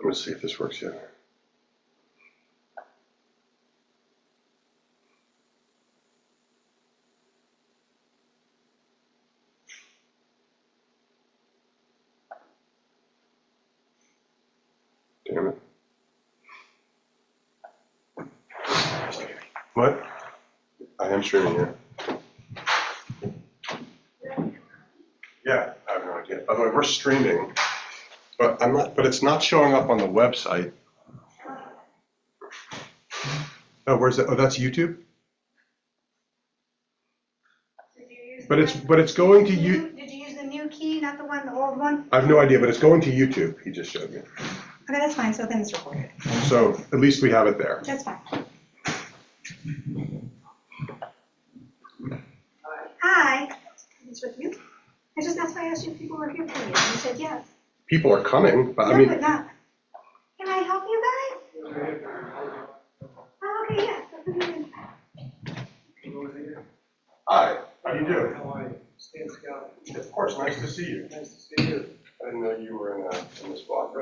Let's see if this works yet. Damn it. What? I am streaming, yeah. Yeah, I have no idea. By the way, we're streaming, but it's not showing up on the website. Oh, where's it? Oh, that's YouTube? But it's going to you. Did you use the new key, not the old one? I have no idea, but it's going to YouTube. He just showed me. Okay, that's fine. So then it's recorded. So at least we have it there. That's fine. Hi. It's with you. That's why I asked you if people were here for you. You said yes. People are coming, but No, I mean. but not. Can I help you guys? Oh, okay, yeah. Hi, how do you do? How are you? Stan Scott. Of course, nice to see you. Nice to see you. I didn't know you were in the spot.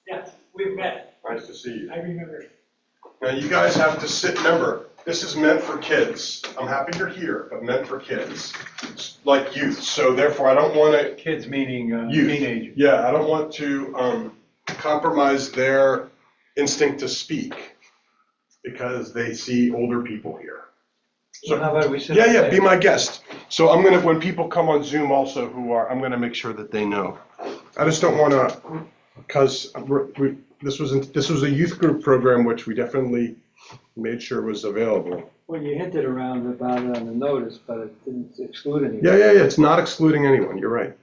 Yes, we've met. Nice to see you. I remember. Now you guys have to sit, remember, this is meant for kids. I'm happy you're here, but meant for kids, like youth. So therefore I don't want to. Kids meaning Youth. teenagers. Yeah, I don't want to compromise their instinct to speak because they see older people here. So, Well, how about we sit? yeah, be my guest. So I'm gonna, when people come on Zoom also I'm gonna make sure that they know. I just don't wanna, because this was a youth group program, which we definitely made sure was available. Well, you hinted around about it on the notice, but it didn't exclude anyone. Yeah, it's not excluding anyone, you're right.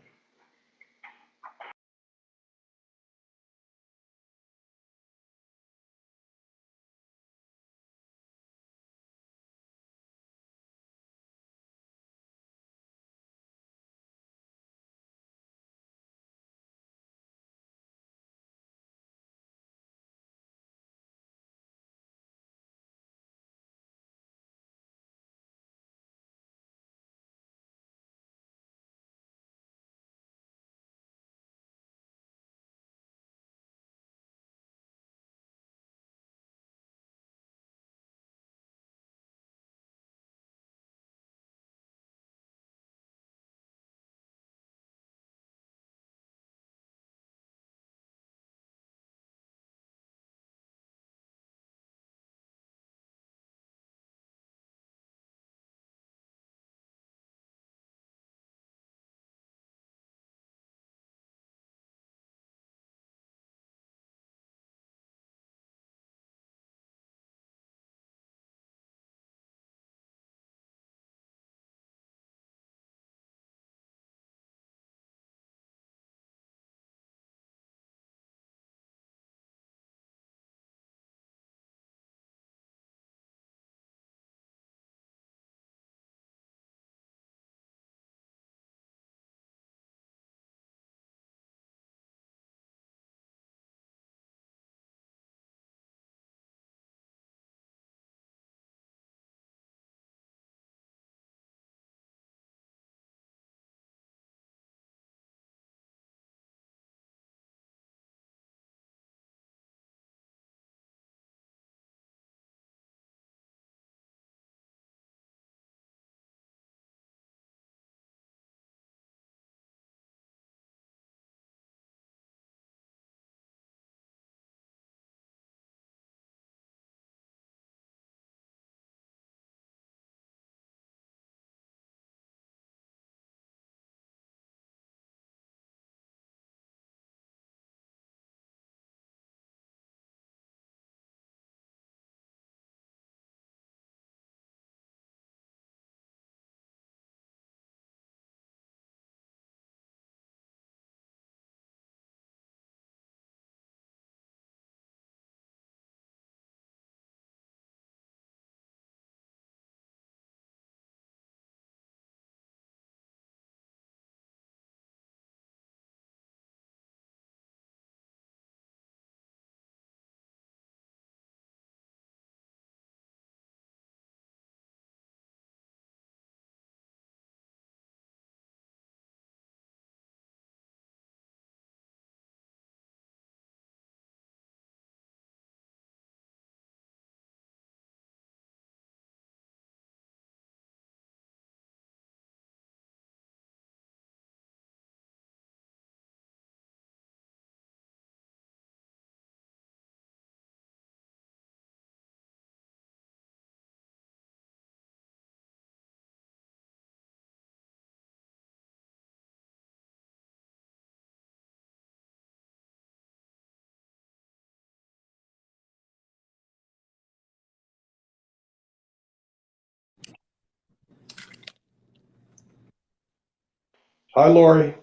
Hi, Lori.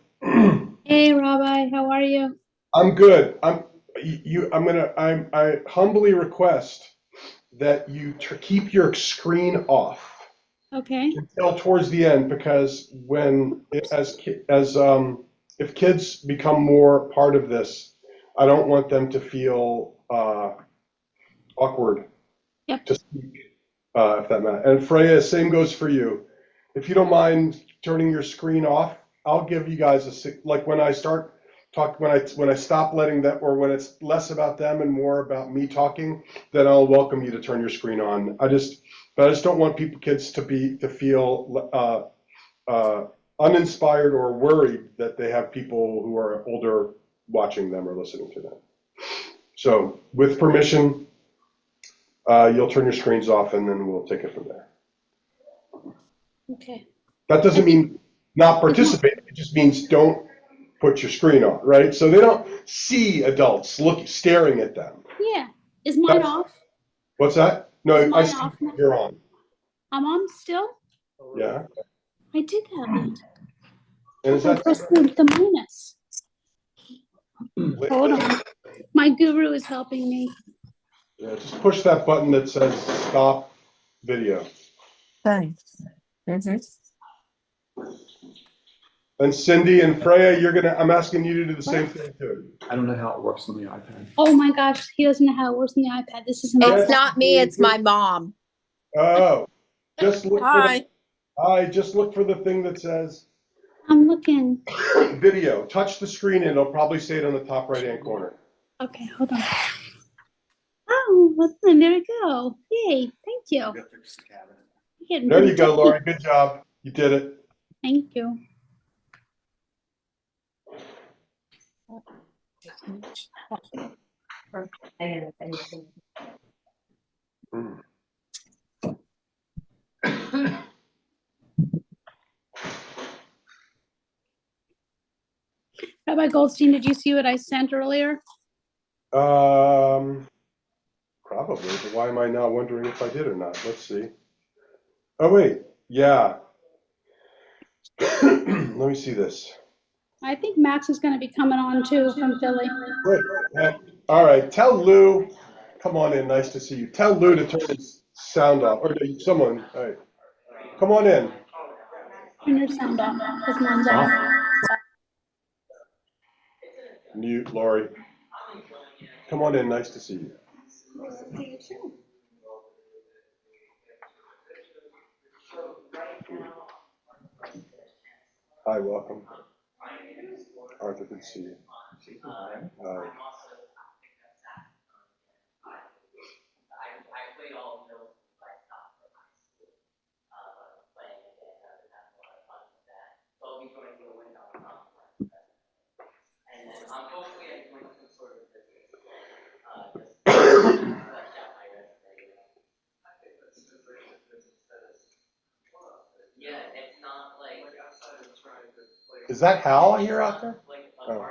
Hey, Rabbi, how are you? I'm good. I humbly request that you keep your screen off Okay, until towards the end, because if kids become more part of this, I don't want them to feel awkward yep, to speak, if that matters. And Freya, same goes for you. If you don't mind turning your screen off, I'll give you guys like when I start when I stop letting them, or when it's less about them and more about me talking, then I'll welcome you to turn your screen on. But I just don't want kids to feel uninspired or worried that they have people who are older watching them or listening to them. So with permission, you'll turn your screens off and then we'll take it from there. okay. That I doesn't think, mean not participate, it just means don't put your screen on, right? So they don't see adults staring at them. yeah, is mine That's, off? what's that? Is No, I mine see off now? you're on. I'm on still? Yeah. I did that. And is I that pressed the minus. Hold on. My guru is helping me. Yeah, just push that button that says stop video. Thanks. Mm-hmm. And Cindy and Freya, I'm asking you to do the same What? thing too. I don't know how it works on the iPad. Oh my gosh, he doesn't know how it works on the iPad. This is It's not. not me, it's my mom. Oh, just look for Hi. just look for the thing that says I'm looking. video. Touch the screen and it'll probably say it on the top right-hand corner. Okay, hold on. Oh, there we go. Yay, thank you. You're getting There pretty you go, techy. Lori. Good job. You did it. Thank you. Mm. Rabbi Goldstein, did you see what I sent earlier? Probably, but why am I now wondering if I did or not? Let's see. Oh, wait. Yeah. Let me see this. I think Max is going to be coming on too from Philly. Great. All right. Tell Lou, come on in. Nice to see you. Tell Lou to turn his sound off. Or no, someone. All right. Come on in. Turn your sound off because mine's off. Mute, Lori. Come on in. Nice to see you. Nice to see you too. Hi, welcome. Arthur, good to see you. Hi. Is that Hal I hear out there? Oh.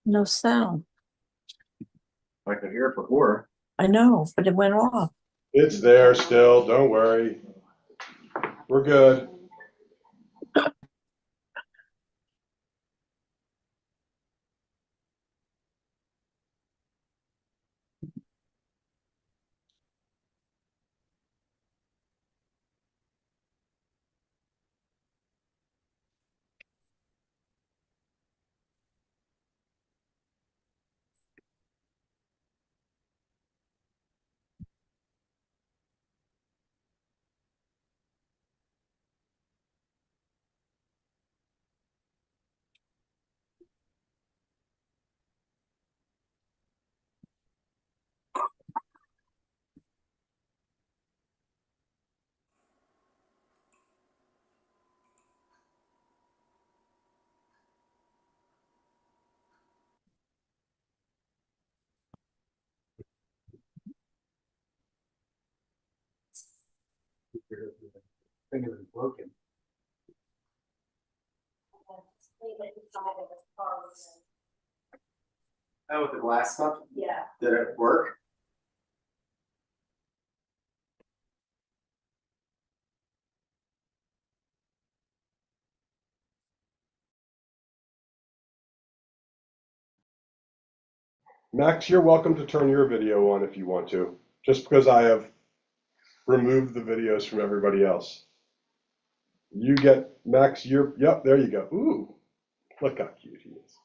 No sound. I could hear it before. I know, but it went off. It's there still, don't worry. We're good. Thing is broken. Oh, with the glass stuff? Yeah. Did it work? Max, you're welcome to turn your video on if you want to, just because I have removed the videos from everybody else. You get, Max, yep, there you go. Ooh, look how cute he is.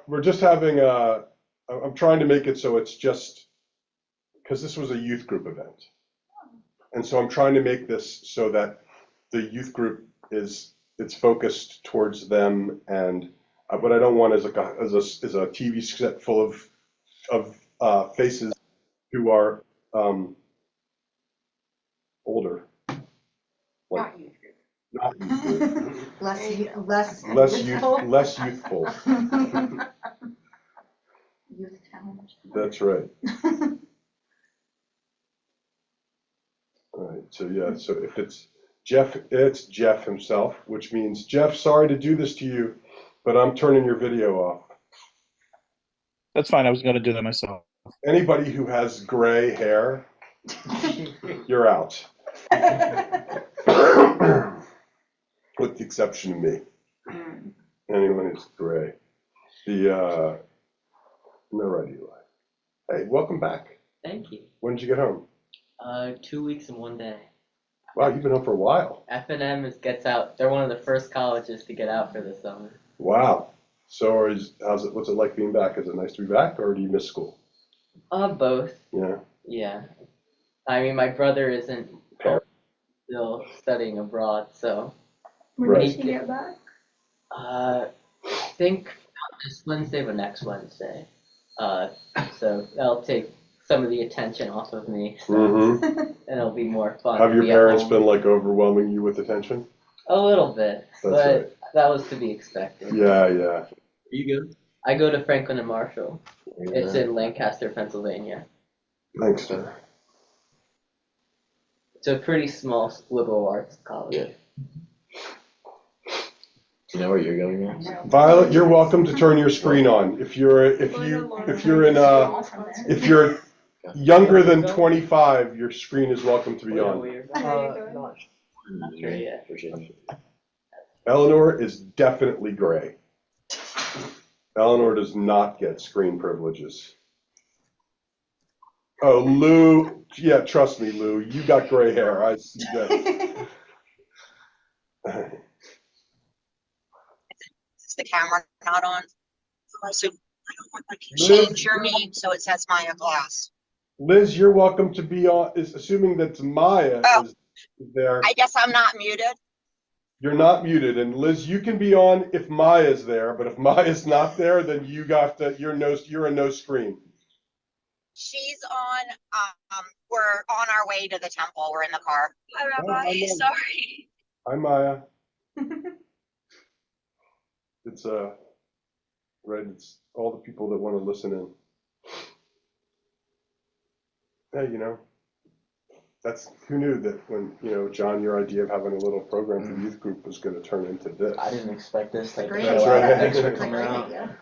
We're just having I'm trying to make it so it's just, because this was a youth group event. And so I'm trying to make this so that the youth group it's focused towards them, and what I don't want is like is a TV set full of faces who are older. Like, not youth group. Less youthful. Youth challenge. That's right. All right, so yeah, so if it's Jeff himself, which means, Jeff, sorry to do this to you, but I'm turning your video off. That's fine. I was going to do that myself. Anybody who has gray hair, you're out. With the exception of me. Anyone who's gray. No, right, Eli. Hey, welcome back. Thank you. When did you get home? 2 weeks and 1 day. Wow, you've been home for a while. F&M gets out. They're one of the first colleges to get out for the summer. Wow. So what's it like being back? Is it nice to be back, or do you miss school? Both. Yeah. Yeah. I mean, my brother isn't still studying abroad, so. When Right. did she get back? I think not this Wednesday, but next Wednesday. So that'll take some of the attention off of me. So, Mm-hmm. and it'll be more fun. Have to your be at parents home. been like overwhelming you with attention? A little bit, That's but right. that was to be expected. Yeah, yeah. You go? I go to Franklin and Marshall. It's in Lancaster, Pennsylvania. Thanks, sir. It's a pretty small liberal arts college. Yeah. Do you know where you're going next? Violet, you're welcome to turn your screen on. If you're younger than 25, your screen is welcome to be on. Not sure yet. Eleanor is definitely gray. Eleanor does not get screen privileges. Oh, Lou, yeah, trust me, Lou, you got gray hair. I see that. Is the camera not on? Also, I don't want to change your name so it says Maya Glass. Liz, you're welcome to be on, assuming that Maya is there. I guess I'm not muted. You're not muted, and Liz, you can be on if Maya's there, but if Maya's not there, then you're a no screen. She's on, we're on our way to the temple. We're in the car. Hi, Rabbi. Hi, Sorry. Hi, Maya. It's right, it's all the people that want to listen in. Hey, who knew that when, John, your idea of having a little program for youth group was gonna turn into this? I didn't expect this type of Great. That's show. right. Thanks for It's a coming great out. idea.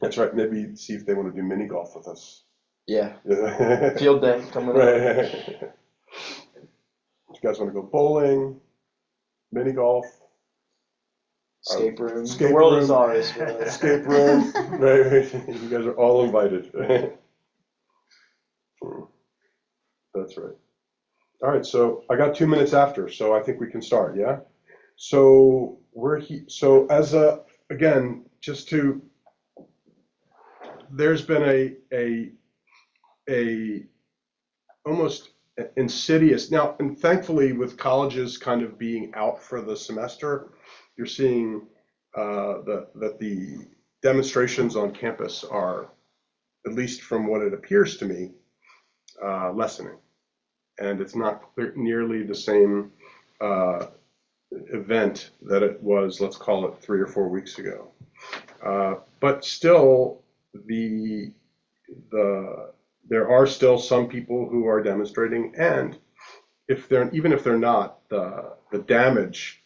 That's right, maybe see if they wanna do mini golf with us. Yeah, Yeah. field day coming up. Right. You guys wanna go bowling, mini golf, Escape room. Escape The world room. is ours. escape room? Right. You guys are all invited. That's right. All right, so I got 2 minutes after, so I think we can start, yeah? So so again, there's been a almost insidious, now, and thankfully with colleges kind of being out for the semester, you're seeing that the demonstrations on campus are, at least from what it appears to me, lessening. And it's not nearly the same event that it was, let's call it 3 or 4 weeks ago. But still, there are still some people who are demonstrating, and even if they're not, the damage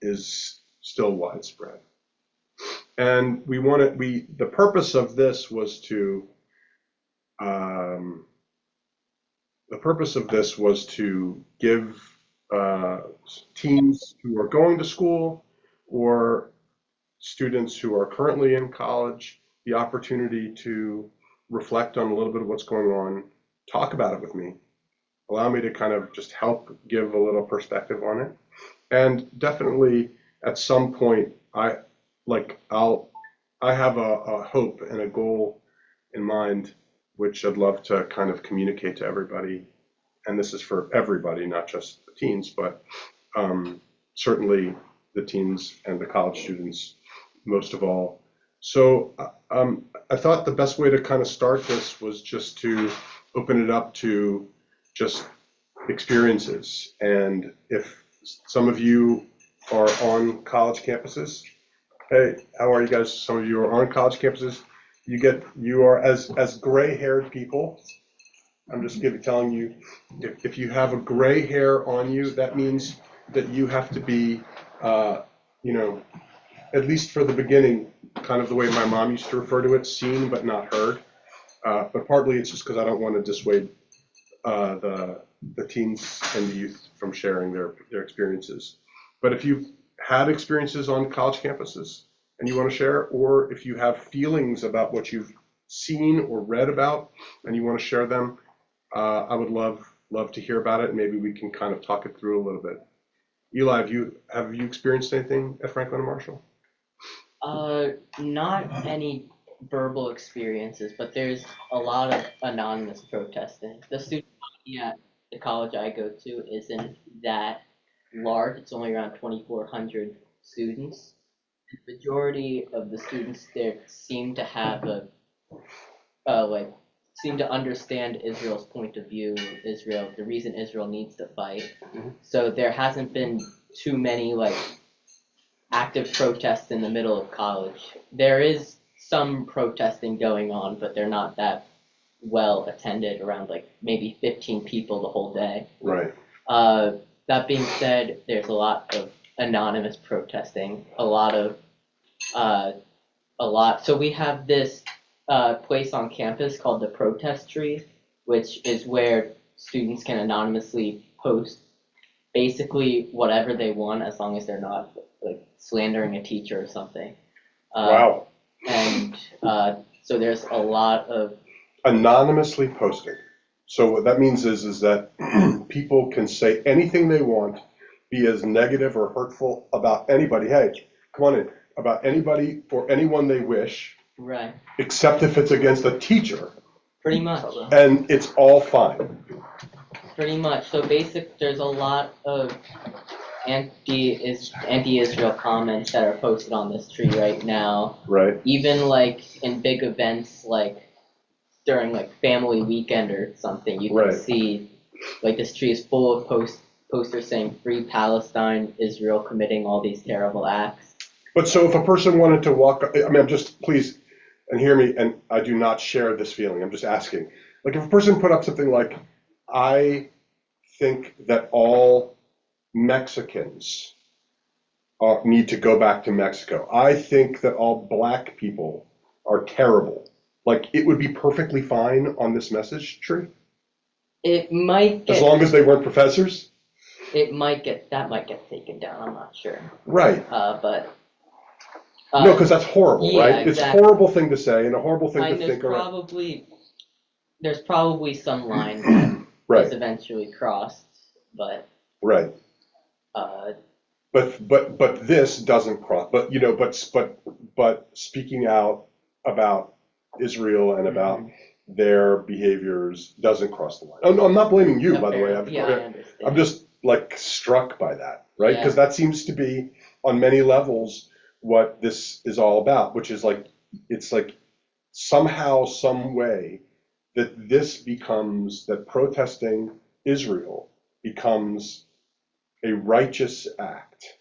is still widespread. And the purpose of this was to give teens who are going to school or students who are currently in college the opportunity to reflect on a little bit of what's going on, talk about it with me, allow me to kind of just help give a little perspective on it. And definitely at some point, I have a hope and a goal in mind, which I'd love to kind of communicate to everybody. And this is for everybody, not just the teens, but certainly the teens and the college students most of all. So I thought the best way to kind of start this was just to open it up to just experiences. And if some of you are on college campuses, hey, how are you guys? Some of you are on college campuses. You are as gray-haired people. I'm just telling you, if you have a gray hair on you, that means that you have to be, at least for the beginning, kind of the way my mom used to refer to it, seen but not heard. But partly it's just because I don't want to dissuade the teens and the youth from sharing their experiences. But if you've had experiences on college campuses and you want to share, or if you have feelings about what you've seen or read about and you want to share them, I would love to hear about it, and maybe we can kind of talk it through a little bit. Eli, have you experienced anything at Franklin and Marshall? Not any verbal experiences, but there's a lot of anonymous protesting. The student body at the college I go to isn't that large. It's only around 2,400 students. The majority of the students there seem to have seem to understand Israel's point of view, the reason Israel needs to fight. Mhm. So there hasn't been too many active protests in the middle of college. There is some protesting going on, but they're not that well attended, around maybe 15 people the whole day. Right. That being said, there's a lot of anonymous protesting, so we have this place on campus called the Protest Tree, which is where students can anonymously post basically whatever they want, as long as they're not slandering a teacher or something. Wow. And so there's a lot of Anonymously posting. So what that means is that people can say anything they want, be as negative or hurtful about anybody. Hey, come on in. About anybody or anyone they wish, right, except if it's against a teacher. pretty much. And it's all fine. Pretty much. So there's a lot of anti-Israel comments that are posted on this tree right now. Right. Even in big events during family weekend or something, you can Right. see this tree is full of posters saying "Free Palestine," Israel committing all these terrible acts. But so if a person wanted to walk, I'm just, please, and hear me, and I do not share this feeling, I'm just asking. Like if a person put up something like, I think that all Mexicans need to go back to Mexico. I think that all black people are terrible. Like it would be perfectly fine on this message tree, It might as get, long as they weren't professors. that might get taken down, I'm not sure. Right. But. No, because that's horrible, yeah, right? It's a exactly. horrible thing to say and a horrible thing to And think around. there's probably some line that is Right, eventually crossed, but, right. But this doesn't cross. But you know, but speaking out about Israel and about their behaviors doesn't cross the line. Oh no, I'm not blaming you, by the way. I understand. I'm just like struck by that, right? Yeah. Because that seems to be on many levels what this is all about, which is like it's like somehow, some way that that protesting Israel becomes a righteous act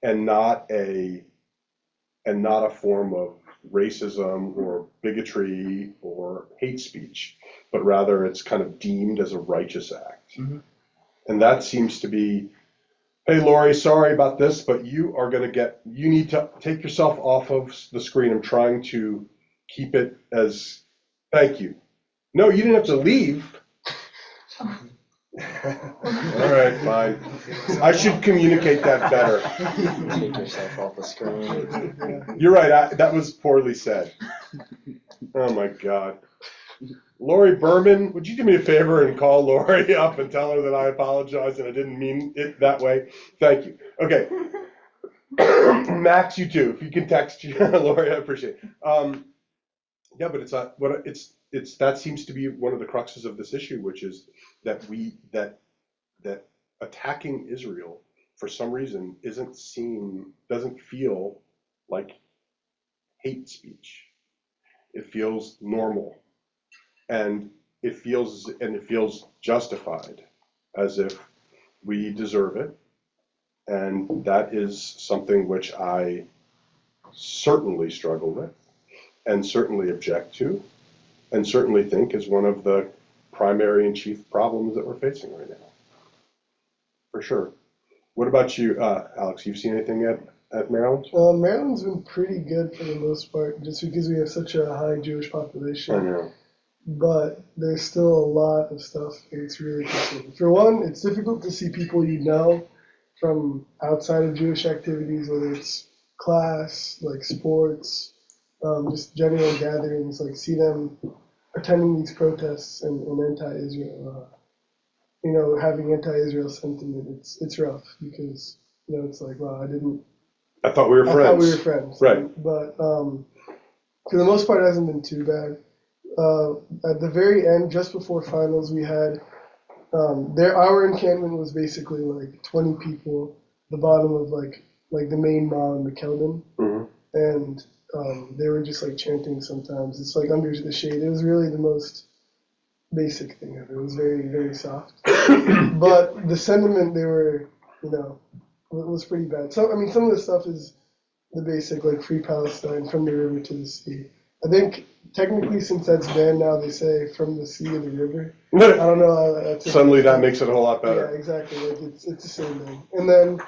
and not a form of racism or bigotry or hate speech, but rather it's kind of deemed as a righteous act. Mhm. And that seems to be, hey, Lori, sorry about this, but you need to take yourself off of the screen. I'm trying to keep it as, thank you. No, you didn't have to leave. All right, fine. I should communicate that better. Take yourself off the screen. You're right, that was poorly said. Oh my God. Lori Berman, would you do me a favor and call Lori up and tell her that I apologize and I didn't mean it that way? Thank you. Okay. Max, you too. If you can text Lori, I appreciate it. Yeah, but it's not what it's that seems to be one of the cruxes of this issue, which is that that attacking Israel for some reason doesn't feel like hate speech. It feels normal, and it feels justified, as if we deserve it, and that is something which I certainly struggle with, and certainly object to, and certainly think is one of the primary and chief problems that we're facing right now. For sure. What about you, Alex? You've seen anything at Maryland? Maryland's been pretty good for the most part, just because we have such a high Jewish population. I know. But there's still a lot of stuff. It's really concerning. For one, it's difficult to see people you know from outside of Jewish activities, whether it's class, like sports, just general gatherings, like see them attending these protests and anti-Israel, having anti-Israel sentiment. It's rough because, it's like, wow, I thought we were friends. I thought we were friends. Right. But for the most part, it hasn't been too bad. At the very end, just before finals, we had our encampment was basically like 20 people, the bottom of like the main mall in McKeldin, and they were just like chanting sometimes. It's like under the shade. It was really the most basic thing ever. It was very, very soft. But the sentiment they were, was pretty bad. So, I mean, some of the stuff is the basic, like free Palestine, from the river to the sea. I think technically, since that's banned now, they say from the sea to the river. I don't know how that's Suddenly that makes it a whole lot better. Yeah, exactly. Like it's the same thing. And then,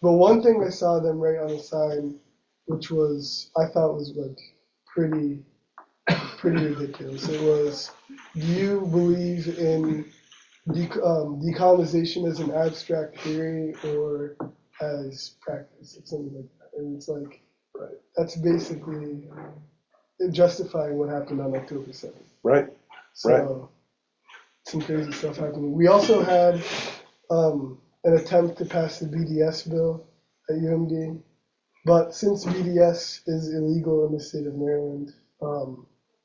but one thing I saw them write on the sign, which I thought was like pretty ridiculous. It was, do you believe in decolonization as an abstract theory or as practice, or something like that? And it's like, right, that's basically justifying what happened on October 7th. Right. So, some crazy stuff happening. We also had an attempt to pass the BDS bill at UMD, but since BDS is illegal in the state of Maryland,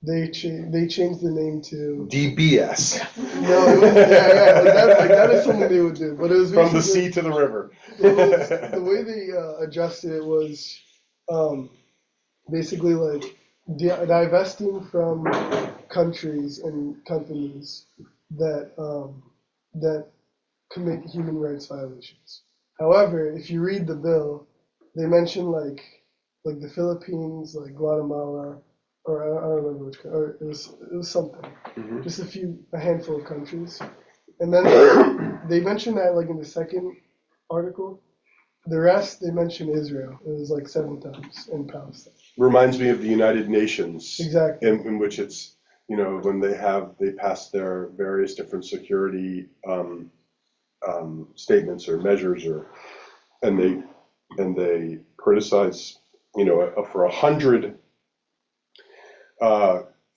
they changed the name to DBS. No, it was, that is something they would do, but it was from the sea to the river. The way they adjusted it was basically like divesting from countries and companies that commit human rights violations. However, if you read the bill, they mention like the Philippines, like Guatemala, or I don't remember which, or it was something, Mhm. just a handful of countries. And then they mentioned that like in the second article. The rest, they mentioned Israel. It was like 7 times in Palestine. Reminds me of the United Nations. Exactly. In which it's, when they pass their various different security statements or measures, and they criticize, for 100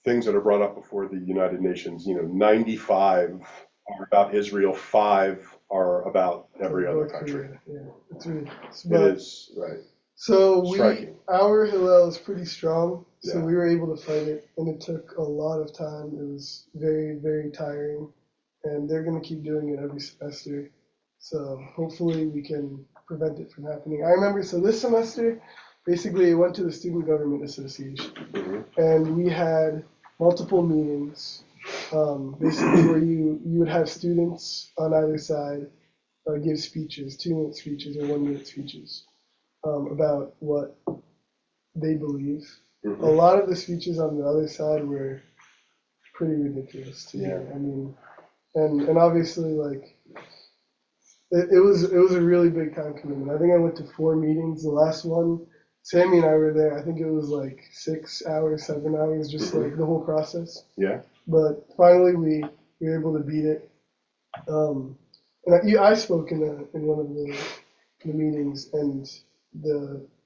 things that are brought up before the United Nations, 95 are about Israel, 5 are about every other North country. Korea, yeah, it's ridiculous. It But is, right. so Striking. our Hillel is pretty strong, so Yeah. we were able to fight it, and it took a lot of time. It was very, very tiring, and they're going to keep doing it every semester. So hopefully we can prevent it from happening. I remember, so this semester, basically it went to the Student Government Association, Mhm. and we had multiple meetings, basically where you would have students on either side give speeches, 2-minute speeches or 1-minute speeches, about what they believe. Mhm. A lot of the speeches on the other side were pretty ridiculous to me. Yeah. I mean, and obviously like it was a really big time commitment. I think I went to 4 meetings. The last one, Sammy and I were there. I think it was like 6 hours, 7 hours, just Mhm. like the whole process. Yeah. But finally we were able to beat it. And I spoke in one of the meetings, and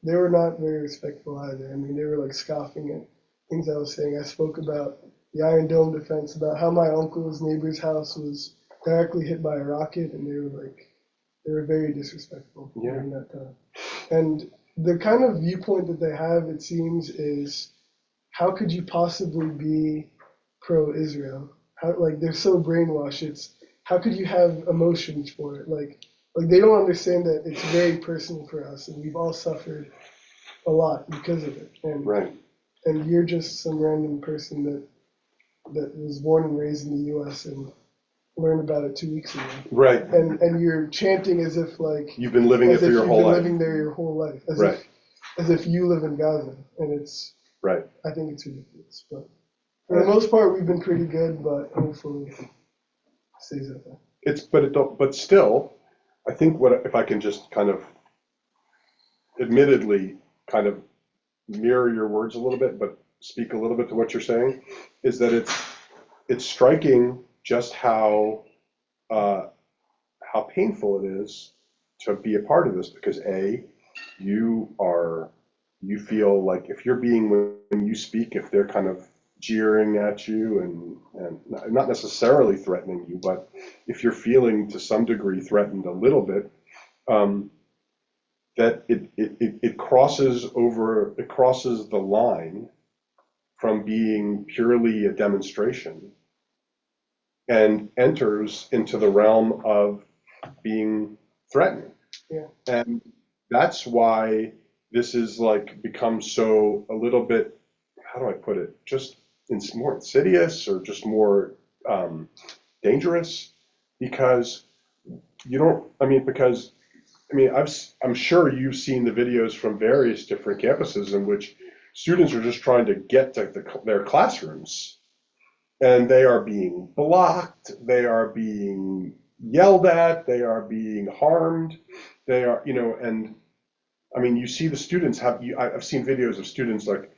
they were not very respectful either. I mean, they were like scoffing at things I was saying. I spoke about the Iron Dome defense, about how my uncle's neighbor's house was directly hit by a rocket, and they were very disrespectful during that time. And the kind of viewpoint that they have, it seems, is how could you possibly be pro-Israel? How, like, they're so brainwashed. It's how could you have emotions for it? Like they don't understand that it's very personal for us, and we've all suffered a lot because of it. And Right. and you're just some random person that was born and raised in the U.S. and learned about it 2 weeks ago. Right. And you're chanting as if like You've been living it as for if your you've whole been life. living there your whole life, Right. as if you live in Gaza, and it's Right. I think it's ridiculous. But for the most part, we've been pretty good, but hopefully it stays that way. But still, I think if I can just kind of admittedly kind of mirror your words a little bit, but speak a little bit to what you're saying, is that it's striking just how painful it is to be a part of this, because you feel like if you're being, when you speak, if they're kind of jeering at you and not necessarily threatening you, but if you're feeling to some degree threatened a little bit, that it crosses the line from being purely a demonstration and enters into the realm of being threatening. Yeah. And that's why this is like become so a little bit, how do I put it, just more insidious or just more dangerous, because I'm sure you've seen the videos from various different campuses in which students are just trying to get to their classrooms, and they are being blocked, they are being yelled at, they are being harmed, they are, and I mean, you see the students I've seen videos of students like,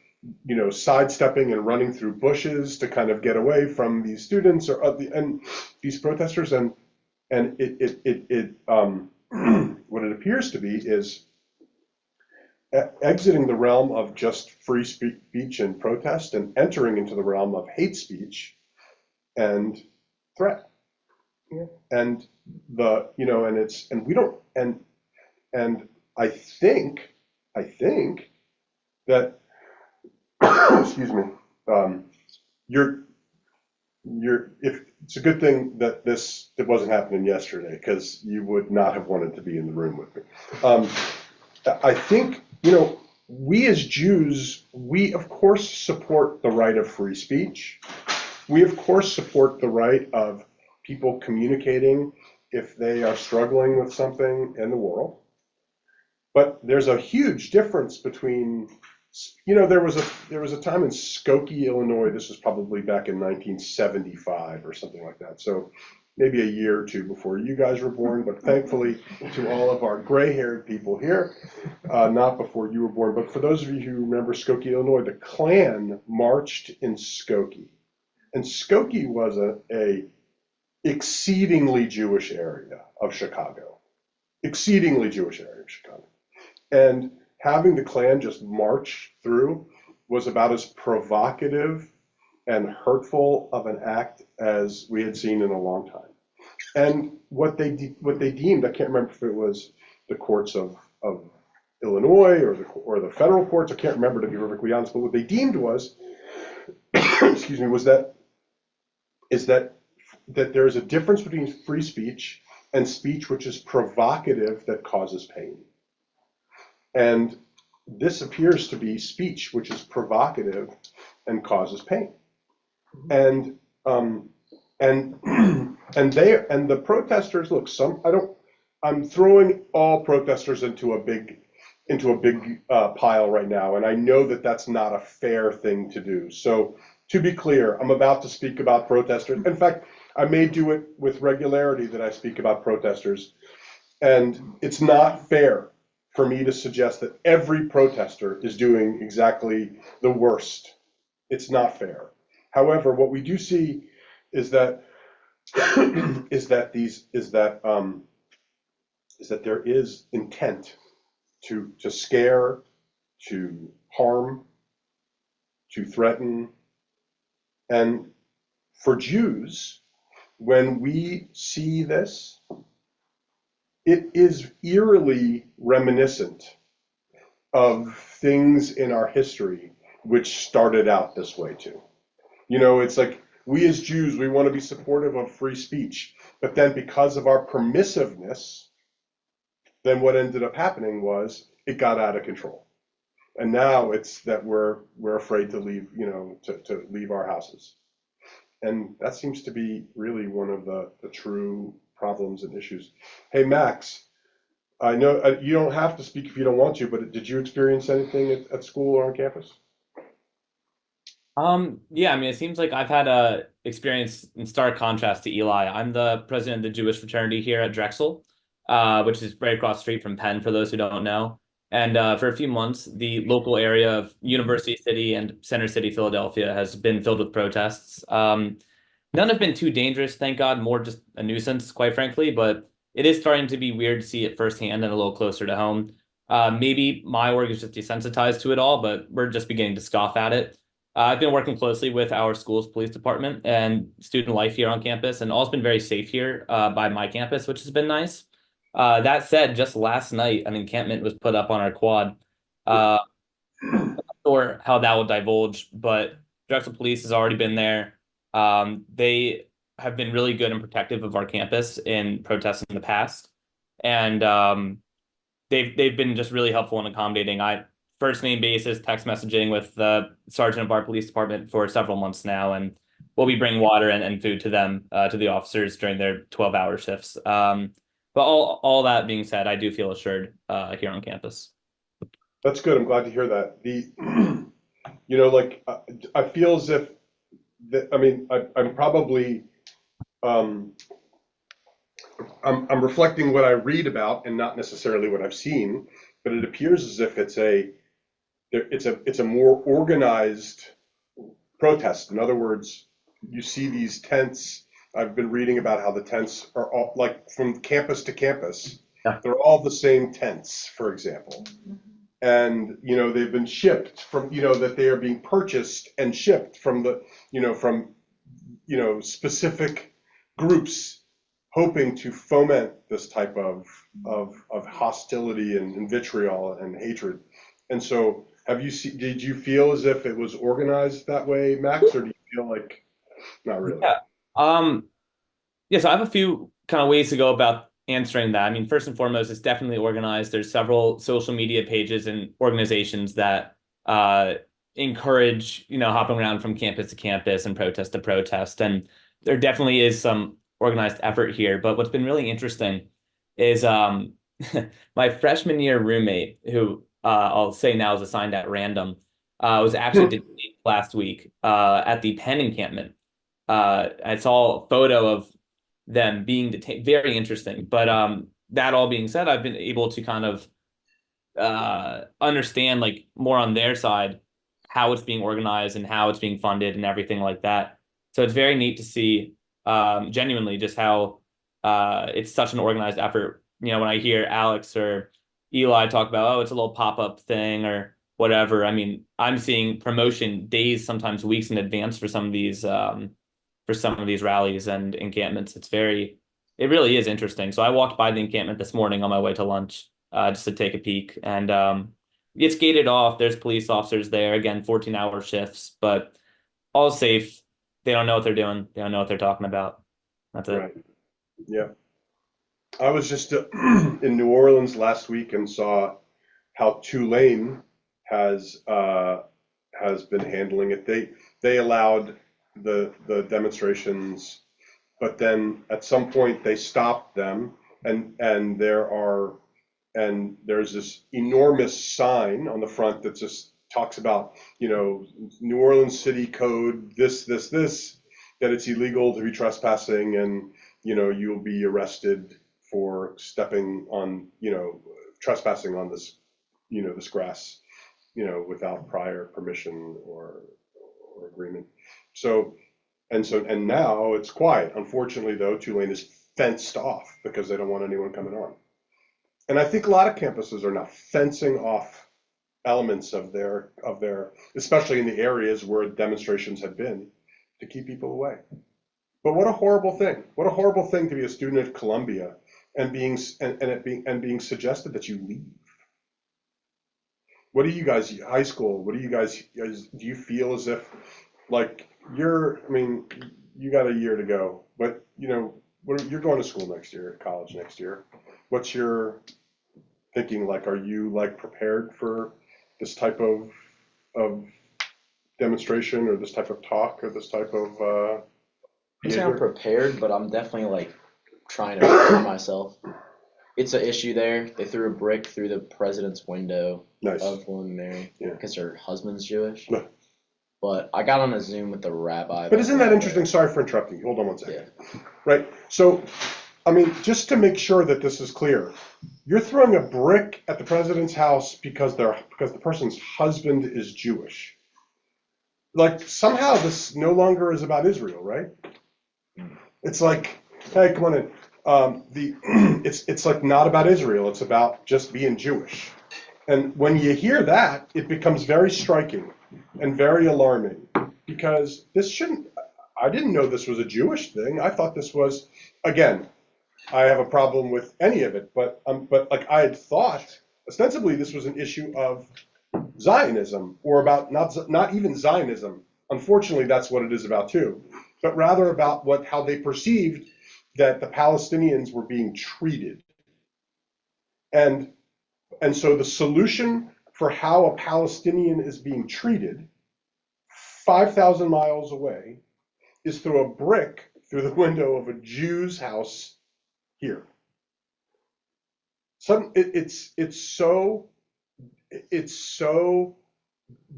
sidestepping and running through bushes to kind of get away from these students and these protesters, and it what it appears to be is exiting the realm of just free speech and protest and entering into the realm of hate speech and threat. Yeah. And and we don't, and I think that excuse me, if it's a good thing that it wasn't happening yesterday, because you would not have wanted to be in the room with me. I think, we as Jews, we of course support the right of free speech. We of course support the right of people communicating if they are struggling with something in the world. But there's a huge difference between You know, there was a time in Skokie, Illinois, this was probably back in 1975 or something like that. So maybe a year or two before you guys were born, but thankfully to all of our gray-haired people here, not before you were born. But for those of you who remember Skokie, Illinois, the Klan marched in Skokie. And Skokie was a exceedingly Jewish area of Chicago. Exceedingly Jewish area of Chicago. And having the Klan just march through was about as provocative and hurtful of an act as we had seen in a long time. And what they deemed, I can't remember if it was the courts of Illinois or the federal courts, I can't remember, to be perfectly honest, but what they deemed was, excuse me, was that there is a difference between free speech and speech which is provocative that causes pain. And this appears to be speech which is provocative and causes pain. And the protesters, look, I'm throwing all protesters into a big pile right now, and I know that that's not a fair thing to do. So to be clear, I'm about to speak about protesters. In fact, I may do it with regularity that I speak about protesters, and it's not fair for me to suggest that every protester is doing exactly the worst. It's not fair. However, what we do see is that there is intent to scare, to harm, to threaten. And for Jews, when we see this, it is eerily reminiscent of things in our history which started out this way too. You know, it's like we as Jews, we want to be supportive of free speech, but then because of our permissiveness, then what ended up happening was it got out of control. And now it's that we're afraid to leave, you know, to leave our houses. And that seems to be really one of the true problems and issues. Hey, Max, I know you don't have to speak if you don't want to, but did you experience anything at school or on campus? Yeah, I mean, it seems like I've had a experience in stark contrast to Eli. I'm the president of the Jewish fraternity here at Drexel, which is right across the street from Penn, for those who don't know. And for a few months, the local area of University City and Center City, Philadelphia, has been filled with protests. None have been too dangerous, thank God, more just a nuisance, quite frankly, but it is starting to be weird to see it firsthand and a little closer to home. Maybe my org is just desensitized to it all, but we're just beginning to scoff at it. I've been working closely with our school's police department and student life here on campus, and all's been very safe here by my campus, which has been nice. That said, just last night, an encampment was put up on our quad. I'm not sure how that will divulge, but Drexel Police has already been there. They have been really good and protective of our campus in protests in the past, and they've been just really helpful and accommodating. First name basis text messaging with the sergeant of our police department for several months now, and we'll be bringing water and food to them, to the officers during their 12-hour shifts. But all that being said, I do feel assured here on campus. That's good. I'm glad to hear that. You know, like I feel as if I mean, I'm probably I'm reflecting what I read about and not necessarily what I've seen, but it appears as if it's a more organized protest. In other words, you see these tents. I've been reading about how the tents are all like from campus to campus. Yeah. They're all the same tents, for example. And, you know, they've been shipped from, you know, that they are being purchased and shipped from specific groups hoping to foment this type of hostility and vitriol and hatred. And so did you feel as if it was organized that way, Max, or do you feel like not really? Yeah. So I have a few kind of ways to go about answering that. I mean, first and foremost, it's definitely organized. There's several social media pages and organizations that encourage, hopping around from campus to campus and protest to protest. And there definitely is some organized effort here. But what's been really interesting is my freshman year roommate, who I'll say now is assigned at random, was actually detained last week at the Penn encampment. I saw a photo of them being detained. Very interesting. But that all being said, I've been able to kind of understand like more on their side how it's being organized and how it's being funded and everything like that. So it's very neat to see genuinely just how it's such an organized effort. You know, when I hear Alex or Eli talk about, oh, it's a little pop-up thing or whatever. I mean, I'm seeing promotion days, sometimes weeks in advance for some of these rallies and encampments. It really is interesting. So I walked by the encampment this morning on my way to lunch, just to take a peek, and it's gated off. There's police officers there. Again, 14-hour shifts, but all safe. They don't know what they're doing. They don't know what they're talking about. That's it. Right. Yeah. I was just in New Orleans last week and saw how Tulane has been handling it. They allowed the demonstrations, but then at some point they stopped them, and there's this enormous sign on the front that just talks about, New Orleans City Code, this, that it's illegal to be trespassing, and you'll be arrested for stepping on, trespassing on this, this grass, without prior permission or agreement. And now it's quiet. Unfortunately, though, Tulane is fenced off because they don't want anyone coming on. And I think a lot of campuses are now fencing off elements of their, especially in the areas where demonstrations have been, to keep people away. But what a horrible thing! What a horrible thing to be a student at Columbia and being suggested that you leave. What do you guys, high school? What do you guys do? You feel as if, like, I mean, you got a year to go, but you're going to school next year, college next year. What's your thinking? Like, are you like prepared for this type of demonstration or this type of talk or this type of I'm saying I'm prepared, but I'm definitely like trying to prepare myself. It's an issue there. They threw a brick through the president's window of William and Mary because her husband's Jewish. But I got on a Zoom with the rabbi. But isn't that interesting? Sorry for interrupting you. Hold on one second. Yeah. Right. So, I mean, just to make sure that this is clear, you're throwing a brick at the president's house because the person's husband is Jewish. Like, somehow this no longer is about Israel, right? It's like, hey, come on in. It's like not about Israel. It's about just being Jewish. And when you hear that, it becomes very striking and very alarming, because I didn't know this was a Jewish thing. I thought this was, again, I have a problem with any of it, but like I had thought ostensibly this was an issue of Zionism, or about not even Zionism. Unfortunately, that's what it is about too, but rather about how they perceived that the Palestinians were being treated. And so the solution for how a Palestinian is being treated 5,000 miles away is throw a brick through the window of a Jew's house here. It's so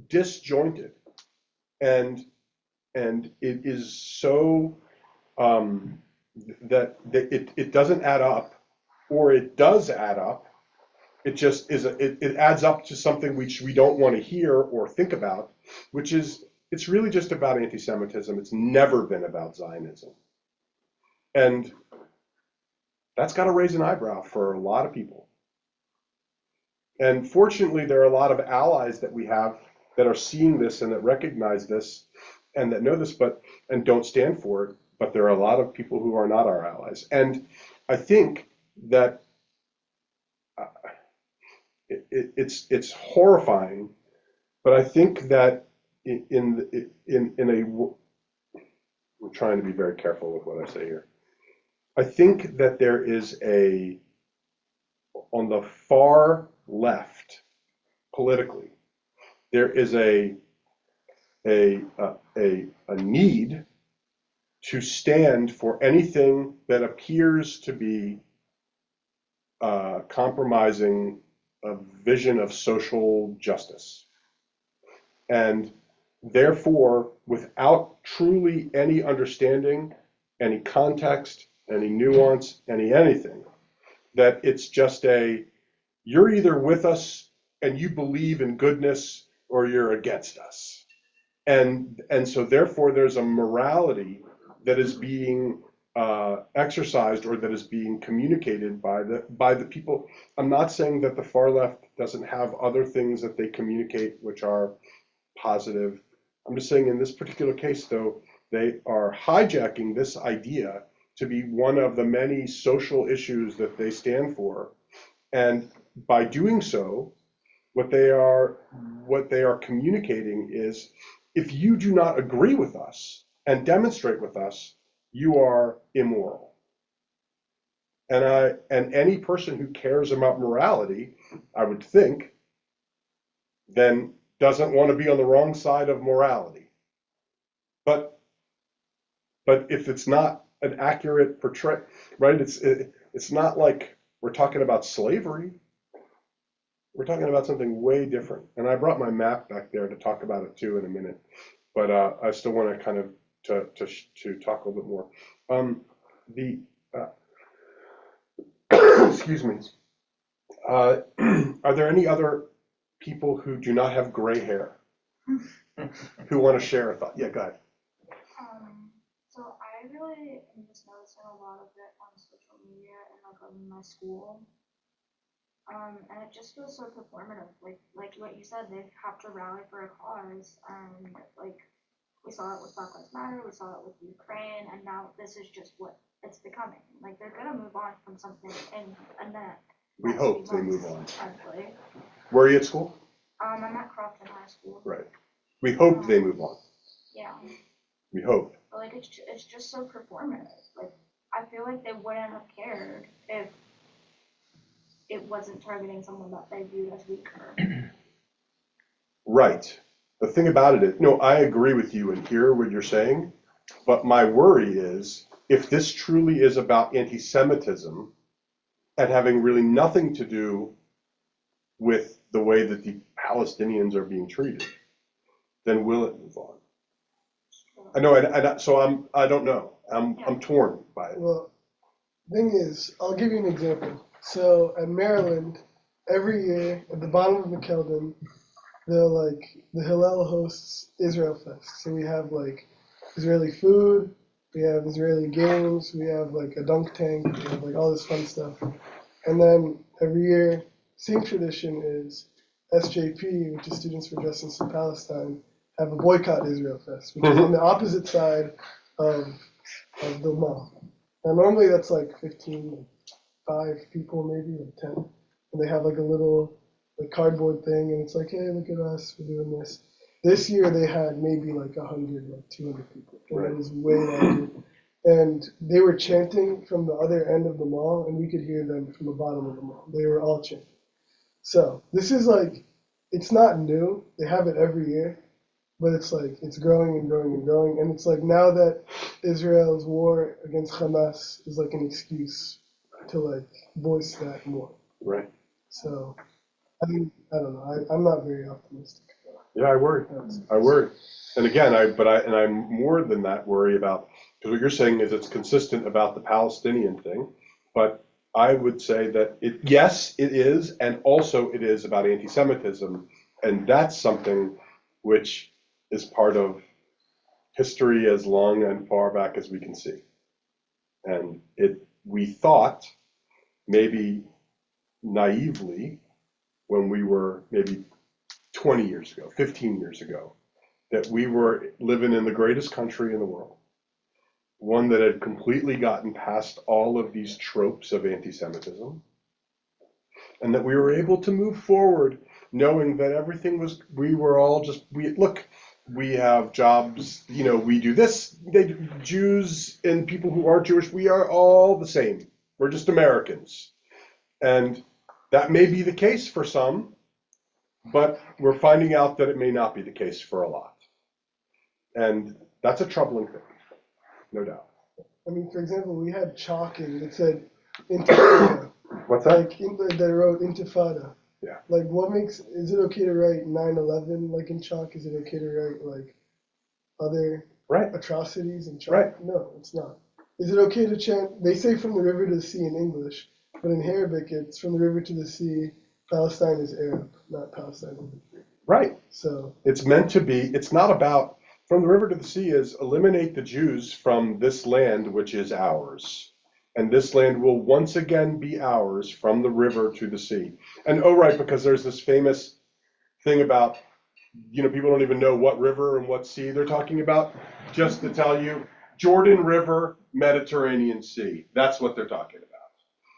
disjointed, and it is so that it doesn't add up, or it does add up. It just is. It adds up to something which we don't want to hear or think about, which is it's really just about anti-Semitism. It's never been about Zionism, and that's got to raise an eyebrow for a lot of people. And fortunately, there are a lot of allies that we have that are seeing this and that recognize this and that know this, and don't stand for it. But there are a lot of people who are not our allies, and I think that it's horrifying. But I think that I'm trying to be very careful with what I say here. I think that there is on the far left, politically, there is a need to stand for anything that appears to be compromising a vision of social justice. And therefore, without truly any understanding, any context, any nuance, anything, that it's just you're either with us and you believe in goodness or you're against us. And so therefore there's a morality that is being exercised or that is being communicated by the people. I'm not saying that the far left doesn't have other things that they communicate which are positive. I'm just saying in this particular case, though, they are hijacking this idea to be one of the many social issues that they stand for. And by doing so, what they are communicating is, if you do not agree with us and demonstrate with us, you are immoral. And any person who cares about morality, I would think, then doesn't want to be on the wrong side of morality. But if it's not an accurate portrayal, right? It's not like we're talking about slavery. We're talking about something way different. And I brought my map back there to talk about it too in a minute. But I still want to kind of to talk a little bit more. Excuse me. Are there any other people who do not have gray hair who want to share a thought? Yeah, go ahead. So I really am just noticing a lot of it on social media and like on my school. And it just feels so performative. Like what you said, they have to rally for a cause, and like we saw it with Black Lives Matter, we saw it with Ukraine, and now this is just what it's becoming. Like they're gonna move on from something and then we hope they move on. Frankly. Where are you at school? I'm at Crofton High School. Right. We hope they move on. Yeah. We hope. But like it's just so performative. Like I feel like they wouldn't have cared if it wasn't targeting someone that they viewed as weaker. Right. The thing about it is, no, I agree with you and hear what you're saying, but my worry is if this truly is about anti-Semitism and having really nothing to do with the way that the Palestinians are being treated, then will it move on? I know, I don't know. I'm torn by it. Well, thing is, I'll give you an example. So at Maryland, every year at the bottom of McKeldin, the Hillel hosts Israel Fest. So we have like Israeli food, we have Israeli games, we have like a dunk tank, we have like all this fun stuff. And then every year, same tradition is SJP, which is Students for Justice in Palestine, have a boycott Israel Fest, which is on the opposite side of the mall. Now normally that's like 5 people maybe, like 10. And they have like a little cardboard thing, and it's like, hey, look at us, we're doing this. This year they had maybe like 100, like 200 people. And Right. It was way larger. And they were chanting from the other end of the mall, and we could hear them from the bottom of the mall. They were all chanting. So this is like, it's not new. They have it every year, but it's like, it's growing and growing and growing. And it's like now that Israel's war against Hamas is like an excuse to like voice that more. Right. So, I mean, I don't know. I'm not very optimistic. Yeah, I worry. And again, I'm more than that worry about, because what you're saying is it's consistent about the Palestinian thing, but I would say that yes, it is, and also it is about anti-Semitism, and that's something which is part of history as long and far back as we can see. And we thought, maybe naively, when we were maybe 20 years ago, 15 years ago, that we were living in the greatest country in the world, one that had completely gotten past all of these tropes of anti-Semitism, and that we were able to move forward knowing that everything was, we have jobs, we do this, Jews and people who aren't Jewish, we are all the same. We're just Americans. And that may be the case for some, but we're finding out that it may not be the case for a lot. And that's a troubling thing, no doubt. I mean, for example, we had chalking that said Intifada. What's that? Like, they wrote Intifada. Yeah. Like, is it okay to write 9/11 like in chalk? Is it okay to write like other atrocities in chalk? Right. No, it's not. Is it okay to chant? They say from the river to the sea in English, but in Arabic it's from the river to the sea. Palestine is Arab, not Palestine. Right. So it's meant to be. It's not about from the river to the sea is eliminate the Jews from this land which is ours. And this land will once again be ours from the river to the sea. And because there's this famous thing about, people don't even know what river and what sea they're talking about. Just to tell you, Jordan River, Mediterranean Sea. That's what they're talking about.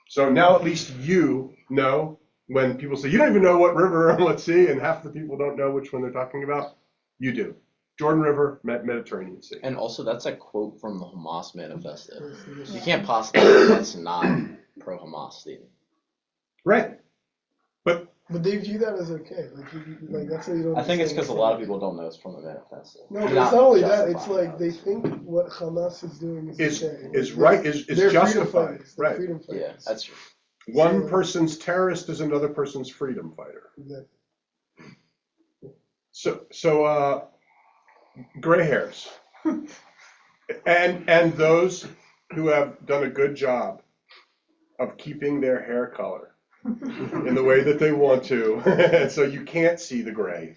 So now at least you know when people say, you don't even know what river and what sea, and half the people don't know which one they're talking about. You do. Jordan River, Mediterranean Sea. And also, that's a quote from the Hamas manifesto. You can't possibly say that's not pro-Hamas statement. Right. But they view that as okay. Like that's what you don't. I think it's because a lot of people don't know it's from the manifesto. No, but it's not only that. It's like they think what Hamas is doing is okay. Is justified. Right. Freedom fighters. Yeah, that's true. One person's terrorist is another person's freedom fighter. Exactly. So gray hairs, and those who have done a good job of keeping their hair color in the way that they want to, so you can't see the gray.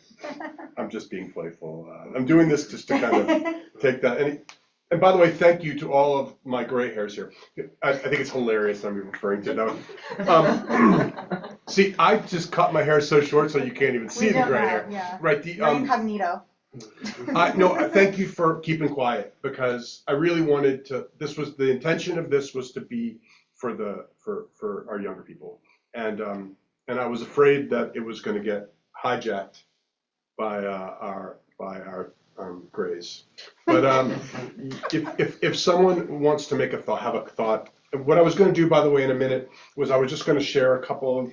I'm just being playful. I'm doing this just to kind of take that. And by the way, thank you to all of my gray hairs here. I think it's hilarious I'm referring to them. See, I just cut my hair so short so you can't even see the gray hair. Yeah. Right. You're incognito. No, thank you for keeping quiet, because I really wanted to. The intention of this was to be for our younger people, and I was afraid that it was going to get hijacked by our grays. But if someone wants to have a thought, what I was going to do, by the way, in a minute, was I was just going to share a couple of.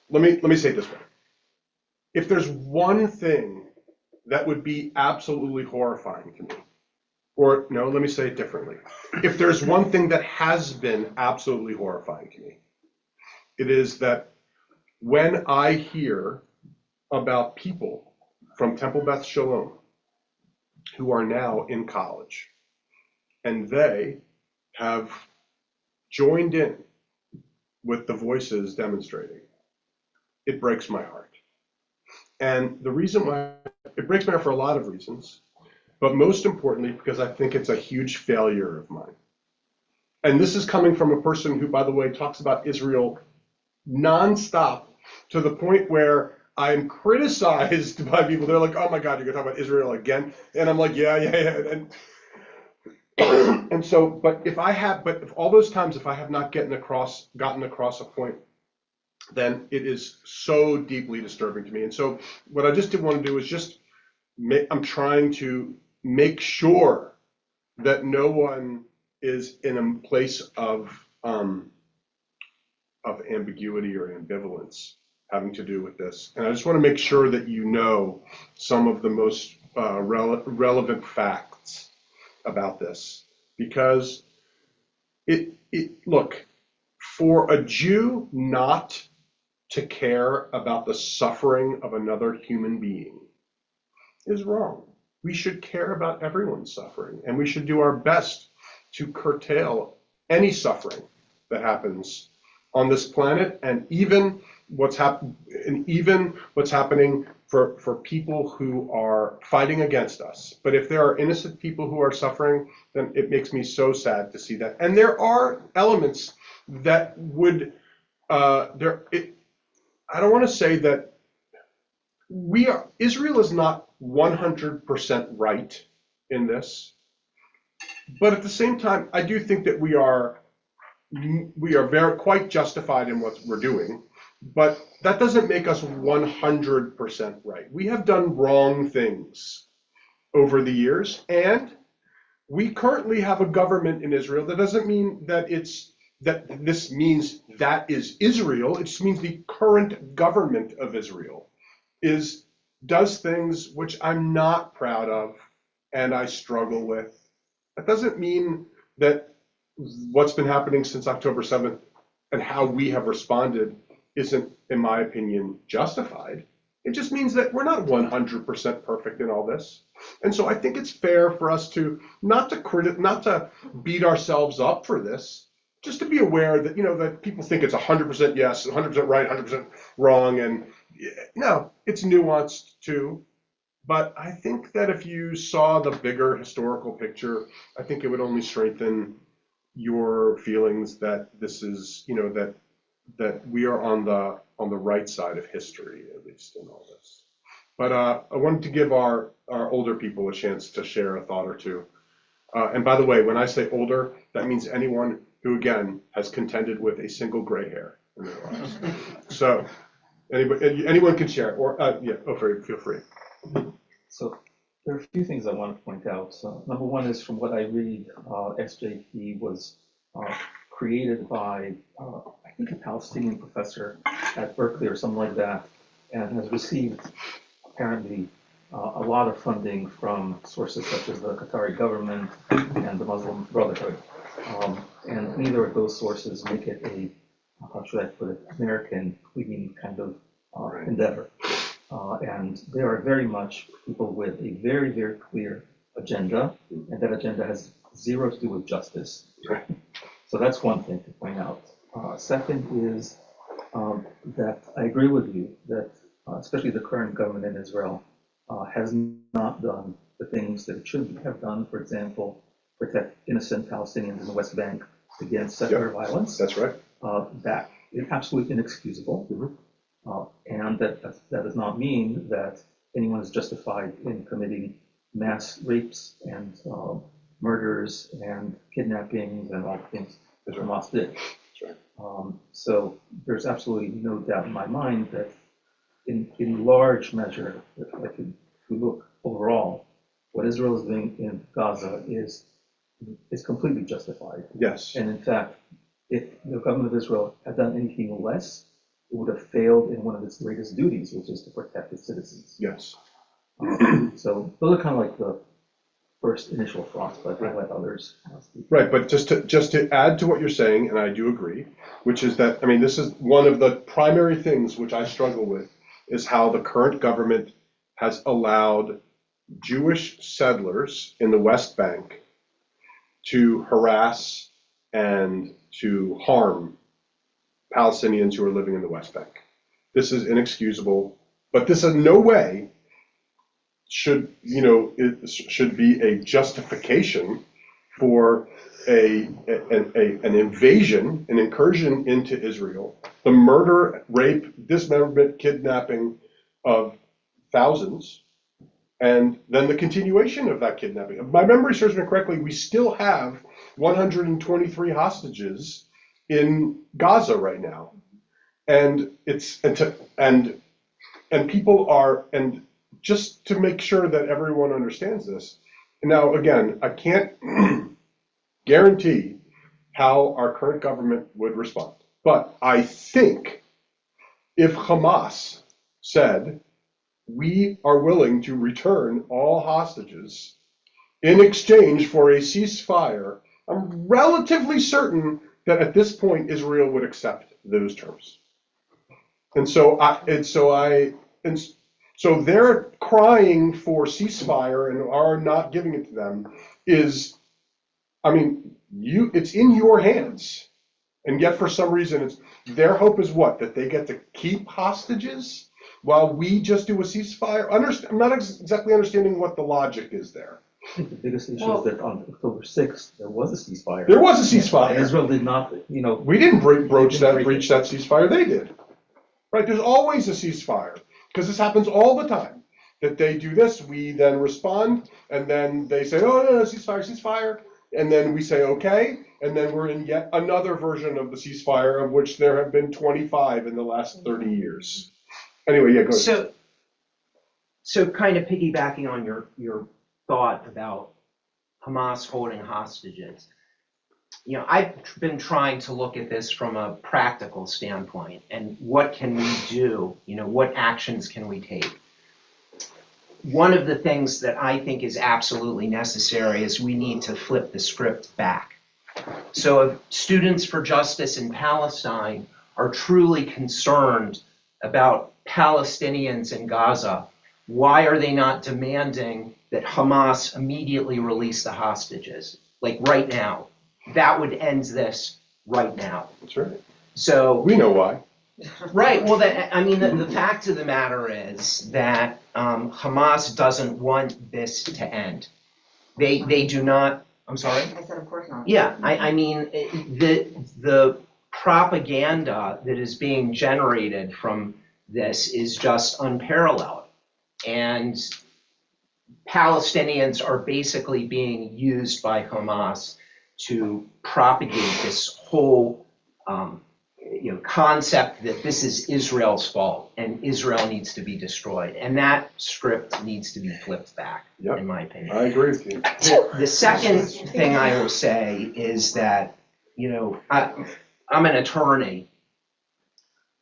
Let me say it this way. If there's one thing that would be absolutely horrifying to me, or no, let me say it differently. If there's one thing that has been absolutely horrifying to me, it is that when I hear about people from Temple Beth Shalom who are now in college, and they have joined in with the voices demonstrating, it breaks my heart. And the reason why it breaks my heart for a lot of reasons, but most importantly, because I think it's a huge failure of mine. And this is coming from a person who, by the way, talks about Israel nonstop, to the point where I'm criticized by people. They're like, oh my God, you're gonna talk about Israel again? And I'm like, yeah. And so, but if all those times, if I have not gotten across a point, then it is so deeply disturbing to me. And so what I just did want to do is I'm trying to make sure that no one is in a place of ambiguity or ambivalence having to do with this. And I just want to make sure that you know some of the most relevant facts about this, because look, for a Jew not to care about the suffering of another human being is wrong. We should care about everyone's suffering, and we should do our best to curtail any suffering that happens on this planet, and even what's happening for people who are fighting against us. But if there are innocent people who are suffering, then it makes me so sad to see that. And there are elements that would I don't want to say that Israel is not 100% right in this, but at the same time, I do think that we are quite justified in what we're doing, but that doesn't make us 100% right. We have done wrong things over the years, and we currently have a government in Israel. That doesn't mean that this means that is Israel. It just means the current government of Israel does things which I'm not proud of and I struggle with. That doesn't mean that what's been happening since October 7th and how we have responded isn't, in my opinion, justified. It just means that we're not 100% perfect in all this. And so I think it's fair for us to not to beat ourselves up for this, just to be aware that, that people think it's 100% yes, 100% right, 100% wrong. And no, it's nuanced too. But I think that if you saw the bigger historical picture, I think it would only strengthen your feelings that this is, that we are on the right side of history, at least in all this. But I wanted to give our older people a chance to share a thought or two. And by the way, when I say older, that means anyone who, again, has contended with a single gray hair in their lives. So anyone can share, or feel free. So there are a few things I want to point out. So number one is, from what I read, SJP was created by, I think, a Palestinian professor at Berkeley or something like that, and has received apparently a lot of funding from sources such as the Qatari government and the Muslim Brotherhood. And neither of those sources make it a, how should I put it, American clean kind of endeavor. And they are very much people with a very, very clear agenda, and that agenda has zero to do with justice. So that's one thing to point out. Second is that I agree with you that especially the current government in Israel has not done the things that it should have done. For example, protect innocent Palestinians in the West Bank against secular violence. That's right. That is absolutely inexcusable. And that does not mean that anyone is justified in committing mass rapes and murders and kidnappings and all the things that Hamas did. So there's absolutely no doubt in my mind that in large measure, if we look overall, what Israel is doing in Gaza is completely justified. Yes. And in fact, if the government of Israel had done anything less, it would have failed in one of its greatest duties, which is to protect its citizens. Yes. So those are kind of like the first initial thoughts, but I'll let others speak. Right, but just to add to what you're saying, and I do agree, which is that, I mean, this is one of the primary things which I struggle with, is how the current government has allowed Jewish settlers in the West Bank to harass and to harm Palestinians who are living in the West Bank. This is inexcusable, but this in no way should be a justification for an invasion, an incursion into Israel, the murder, rape, dismemberment, kidnapping of thousands, and then the continuation of that kidnapping. If my memory serves me correctly, we still have 123 hostages in Gaza right now, and people are, and just to make sure that everyone understands this. Now, again, I can't guarantee how our current government would respond, but I think if Hamas said, we are willing to return all hostages in exchange for a ceasefire, I'm relatively certain that at this point Israel would accept those terms. And so so their crying for ceasefire and our not giving it to them is, I mean, it's in your hands. And yet for some reason their hope is what? That they get to keep hostages while we just do a ceasefire? I'm not exactly understanding what the logic is there. I think the biggest issue is that on October 6th, there was a ceasefire. There was a ceasefire. And Israel did not, we didn't breach that ceasefire, they did. Right, there's always a ceasefire, because this happens all the time. That they do this, we then respond, and then they say, oh, no, ceasefire, and then we say, okay, and then we're in yet another version of the ceasefire, of which there have been 25 in the last 30 years. Anyway, yeah, go ahead. So kind of piggybacking on your thought about Hamas holding hostages. I've been trying to look at this from a practical standpoint, and what can we do? What actions can we take? One of the things that I think is absolutely necessary is we need to flip the script back. So if Students for Justice in Palestine are truly concerned about Palestinians in Gaza, why are they not demanding that Hamas immediately release the hostages? Like right now. That would end this right now. That's right. So We know why. right. Well, the fact of the matter is that Hamas doesn't want this to end. They do not. I'm sorry. I said, of course not. Yeah. The propaganda that is being generated from this is just unparalleled, and Palestinians are basically being used by Hamas to propagate this whole concept that this is Israel's fault and Israel needs to be destroyed. And that script needs to be flipped back, in my opinion. I agree with you. The second thing I will say is that, I'm an attorney.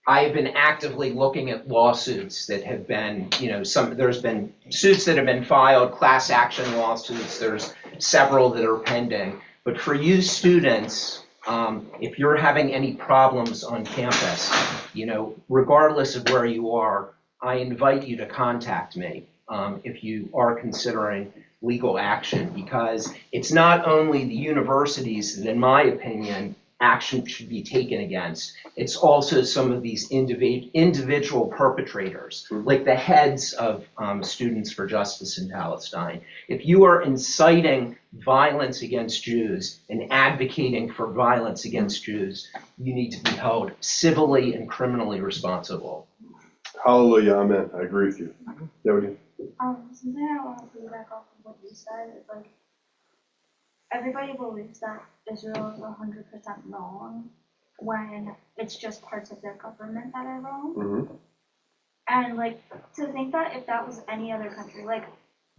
I've been actively looking at lawsuits that have been, there's been suits that have been filed, class action lawsuits, there's several that are pending. But for you students, if you're having any problems on campus, regardless of where you are, I invite you to contact me if you are considering legal action, because it's not only the universities that, in my opinion, action should be taken against. It's also some of these individual perpetrators, like the heads of Students for Justice in Palestine. If you are inciting violence against Jews and advocating for violence against Jews, you need to be held civilly and criminally responsible. Hallelujah, amen. I agree with you. Yeah, we do. Something I want to piggyback off of what you said is like, everybody believes that Israel is 100% wrong when it's just parts of their government that are wrong. Mm-hmm. And like, to think that if that was any other country, like,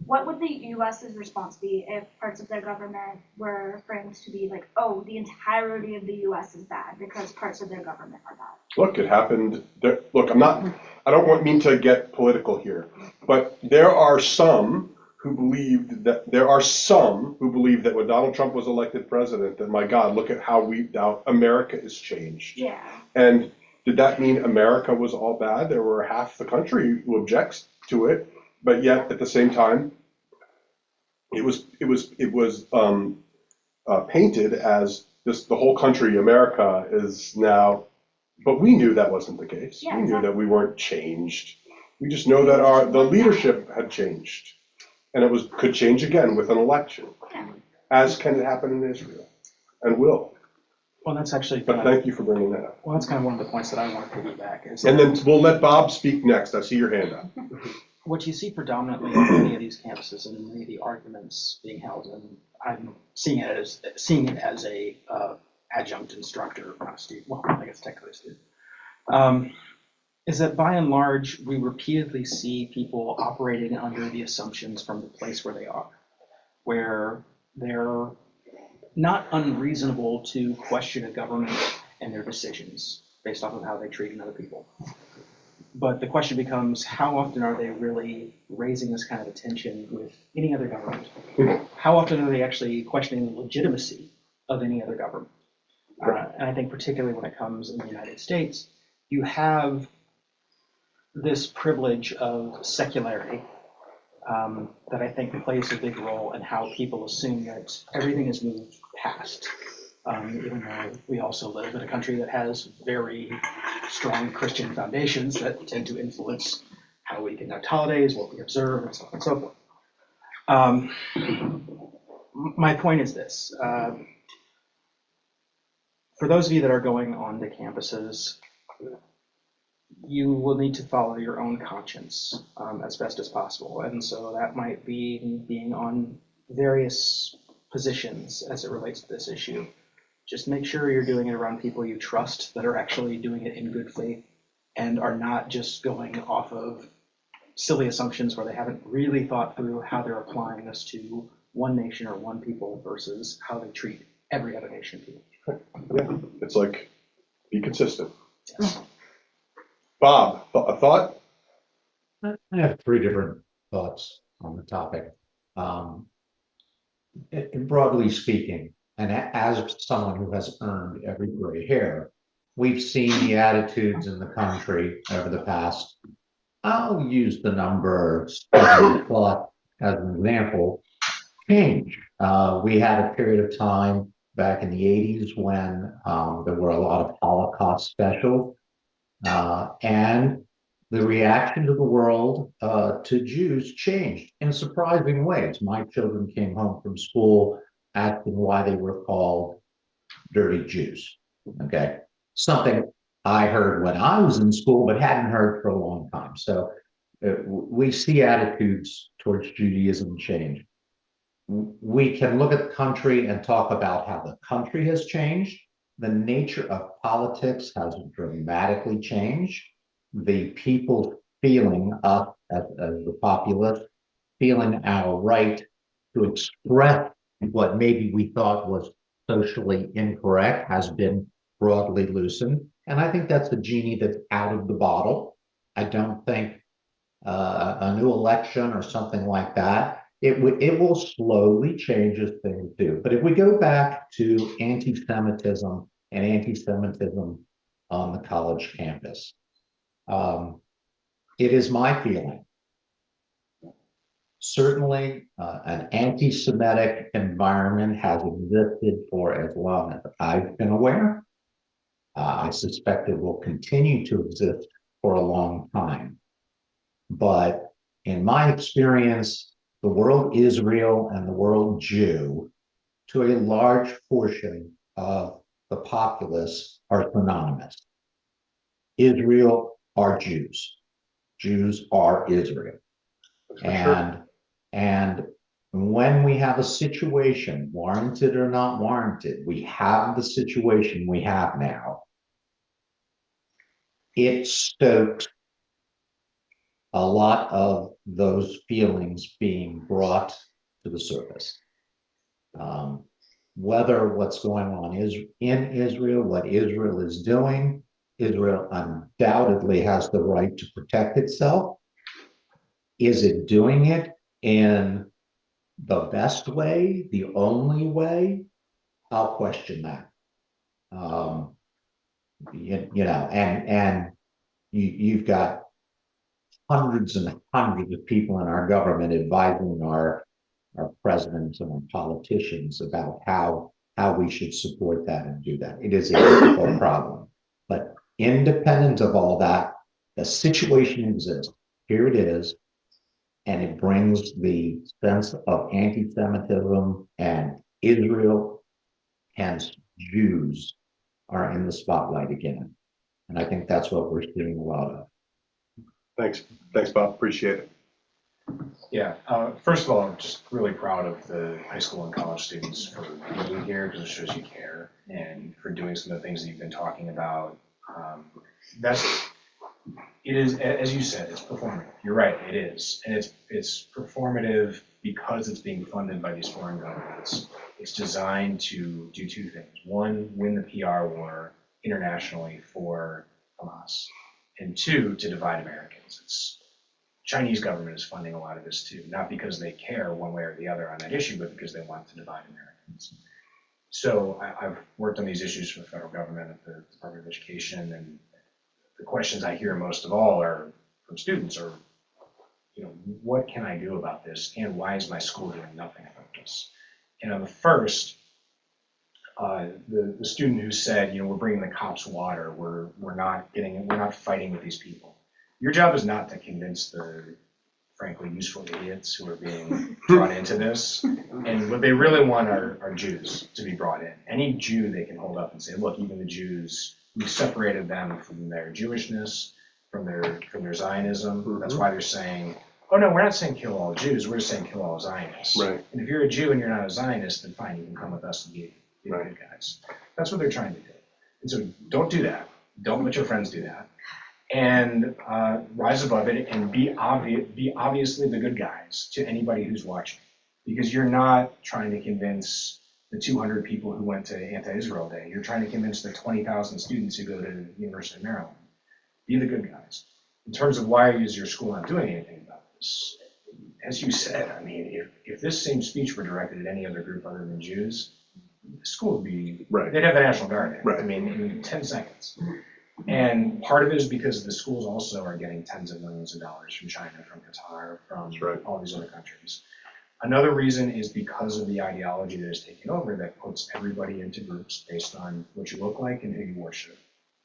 what would the US's response be if parts of their government were framed to be like, oh, the entirety of the US is bad because parts of their government are bad? Look, it happened. Look, I don't mean to get political here, but there are some who believe that when Donald Trump was elected president, that my God, look at how America has changed. Yeah. And did that mean America was all bad? There were half the country who objects to it, but yet at the same time, it was painted as the whole country, America, is now. But we knew that wasn't the case. Yeah, we knew that we weren't changed. We just know that the leadership had changed. And it could change again with an election, as can happen in Israel, and will. Well, that's actually. But thank you for bringing that up. Well, that's kind of one of the points that I want to piggyback. And then we'll let Bob speak next. I see your hand up. What you see predominantly on many of these campuses and in many of the arguments being held, and I'm seeing it as a adjunct instructor, not a student. Well, I guess technically a student. Is that by and large, we repeatedly see people operating under the assumptions from the place where they are, where they're not unreasonable to question a government and their decisions based off of how they treat other people. But the question becomes, how often are they really raising this kind of attention with any other government? How often are they actually questioning the legitimacy of any other government? And I think particularly when it comes in the United States, you have this privilege of secularity that I think plays a big role in how people assume that everything is moved past. Even though we also live in a country that has very strong Christian foundations that tend to influence how we conduct holidays, what we observe, and so on and so forth. My point is this. For those of you that are going on to campuses, you will need to follow your own conscience as best as possible. And so that might be being on various positions as it relates to this issue. Just make sure you're doing it around people you trust that are actually doing it in good faith and are not just going off of silly assumptions where they haven't really thought through how they're applying this to one nation or one people versus how they treat every other nation people. Yeah, it's like, be consistent. Yes. Bob, a thought? I have three different thoughts on the topic. Broadly speaking, and as someone who has earned every gray hair, we've seen the attitudes in the country over the past, I'll use the number 7 plus as an example, change. We had a period of time back in the 80s when there were a lot of Holocaust specials, and the reaction of the world to Jews changed in surprising ways. My children came home from school asking why they were called dirty Jews. Okay, something I heard when I was in school, but hadn't heard for a long time. So we see attitudes towards Judaism change. We can look at the country and talk about how the country has changed. The nature of politics has dramatically changed. The people feeling us as the populace, feeling our right to express what maybe we thought was socially incorrect has been broadly loosened. And I think that's the genie that's out of the bottle. I don't think a new election or something like that, it will slowly change as things do. But if we go back to anti-Semitism and anti-Semitism on the college campus, it is my feeling, certainly an anti-Semitic environment has existed for as long as I've been aware. I suspect it will continue to exist for a long time. But in my experience, the world Israel and the world Jew, to a large portion of the populace, are synonymous. Israel are Jews. Jews are Israel. And when we have a situation, warranted or not warranted, we have the situation we have now, it stokes a lot of those feelings being brought to the surface. Whether what's going on is in Israel, what Israel is doing, Israel undoubtedly has the right to protect itself. Is it doing it in the best way, the only way? I'll question that. You've got hundreds and hundreds of people in our government advising our presidents and our politicians about how we should support that and do that. It is a difficult problem. But independent of all that, the situation exists. Here it is. And it brings the sense of anti-Semitism, and Israel, hence Jews, are in the spotlight again. And I think that's what we're seeing a lot of. Thanks, Bob. Appreciate it. Yeah. First of all, I'm just really proud of the high school and college students for being here because it shows you care, and for doing some of the things that you've been talking about. It is, as you said, it's performative. You're right, it is. And it's performative because it's being funded by these foreign governments. It's designed to do two things. One, win the PR war internationally for Hamas. And two, to divide Americans. Chinese government is funding a lot of this too, not because they care one way or the other on that issue, but because they want to divide Americans. So I've worked on these issues for the federal government at the Department of Education, and the questions I hear most of all are from students are, what can I do about this, and why is my school doing nothing about this? And on the first, the student who said, we're bringing the cops water, we're not fighting with these people. Your job is not to convince the frankly useful idiots who are being brought into this. And what they really want are Jews to be brought in. Any Jew they can hold up and say, look, even the Jews, we separated them from their Jewishness, from their Zionism. That's why they're saying, oh no, we're not saying kill all Jews, we're just saying kill all Zionists. Right. And if you're a Jew and you're not a Zionist, then fine, you can come with us and be the good guys. That's what they're trying to do. And so don't do that. Don't let your friends do that. And rise above it and be obviously the good guys to anybody who's watching. Because you're not trying to convince the 200 people who went to Anti-Israel Day. You're trying to convince the 20,000 students who go to the University of Maryland. Be the good guys. In terms of why is your school not doing anything about this? As you said, I mean, if this same speech were directed at any other group other than Jews, the school would be, Right. they'd have the National Guard there. Right. I mean, in 10 seconds. And part of it is because the schools also are getting tens of millions of dollars from China, from Qatar, from all these other countries. Another reason is because of the ideology that is taking over that puts everybody into groups based on what you look like and who you worship.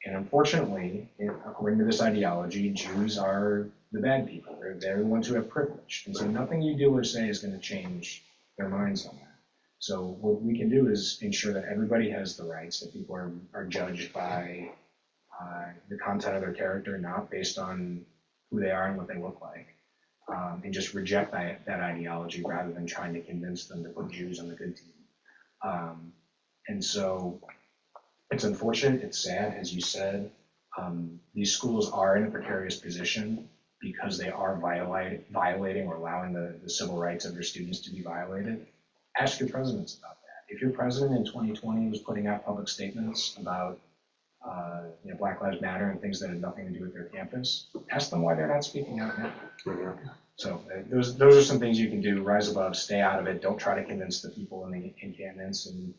And unfortunately, according to this ideology, Jews are the bad people. They're the ones who have privilege. And so nothing you do or say is going to change their minds on that. So what we can do is ensure that everybody has the rights, that people are judged by the content of their character, not based on who they are and what they look like. And just reject that ideology rather than trying to convince them to put Jews on the good team. And so it's unfortunate, it's sad, as you said. These schools are in a precarious position because they are violating or allowing the civil rights of their students to be violated. Ask your presidents about that. If your president in 2020 was putting out public statements about Black Lives Matter and things that had nothing to do with their campus, ask them why they're not speaking out now. So those are some things you can do. Rise above, stay out of it. Don't try to convince the people in the encampments, and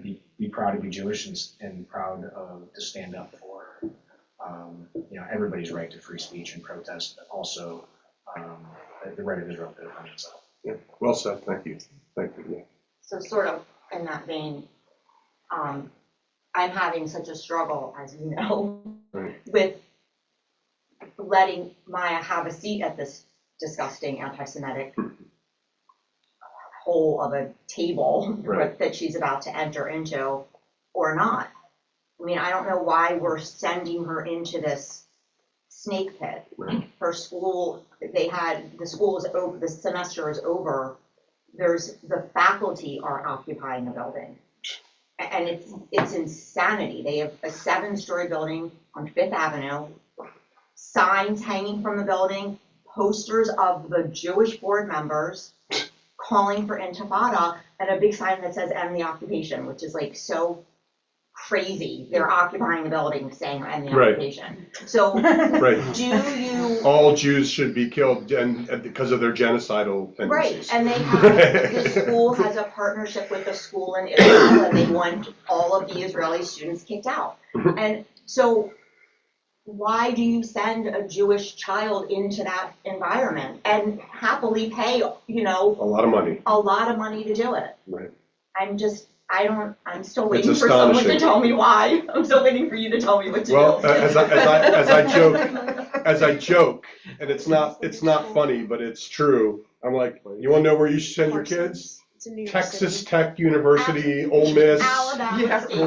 be proud to be Jewish and proud to stand up for everybody's right to free speech and protest, but also the right of Israel to defend itself. Yeah. Well said. Thank you. Thank you. Yeah. So sort of in that vein, I'm having such a struggle, as you know, with letting Maya have a seat at this disgusting anti-Semitic hole of a table that she's about to enter into, or not. I mean, I don't know why we're sending her into this snake pit. Her school, the school is over, the semester is over. The faculty are occupying the building. And it's insanity. They have a 7-story building on 5th Avenue, signs hanging from the building, posters of the Jewish board members calling for intifada, and a big sign that says end the occupation, which is like so crazy. They're occupying the building saying end the occupation. So do you... All Jews should be killed and because of their genocidal tendencies. Right, and they have, the school has a partnership with the school in Israel, and they want all of the Israeli students kicked out. And so why do you send a Jewish child into that environment and happily pay, a lot of money to do it? Right. I'm still waiting for someone to tell me why. I'm still waiting for you to tell me what to do. Well, as I joke, and it's not funny, but it's true. I'm like, you want to know where you should send your kids? Texas Tech University, Ole Miss,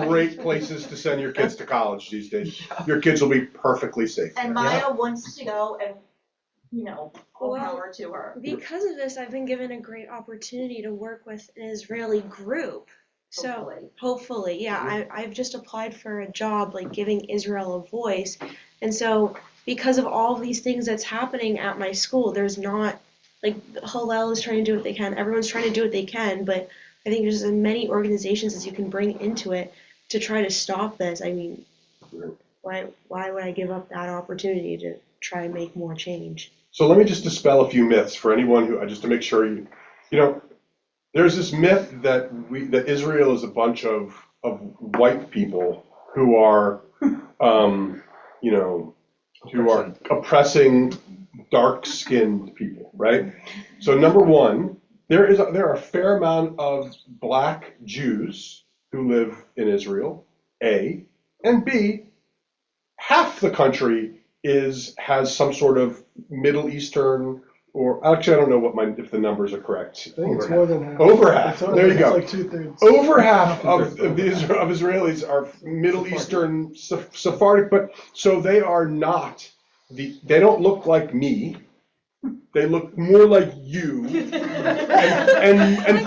great places to send your kids to college these days. Your kids will be perfectly safe. And Maya wants to go, and all power to her. Because of this, I've been given a great opportunity to work with an Israeli group. So hopefully, yeah, I've just applied for a job like giving Israel a voice. And so because of all of these things that's happening at my school, there's not like Hillel is trying to do what they can. Everyone's trying to do what they can, but I think there's as many organizations as you can bring into it to try to stop this. I mean, why would I give up that opportunity to try and make more change? So let me just dispel a few myths for anyone who, just to make sure there's this myth that Israel is a bunch of white people who are, who are oppressing dark-skinned people, right? So number one, there are a fair amount of Black Jews who live in Israel, A, and B, half the country has some sort of Middle Eastern, or actually I don't know if the numbers are correct. I think it's more than half. Over half. There you go. It's like 2/3. Over half of Israelis are Middle Eastern Sephardic, but so they are not they don't look like me. They look more like you. and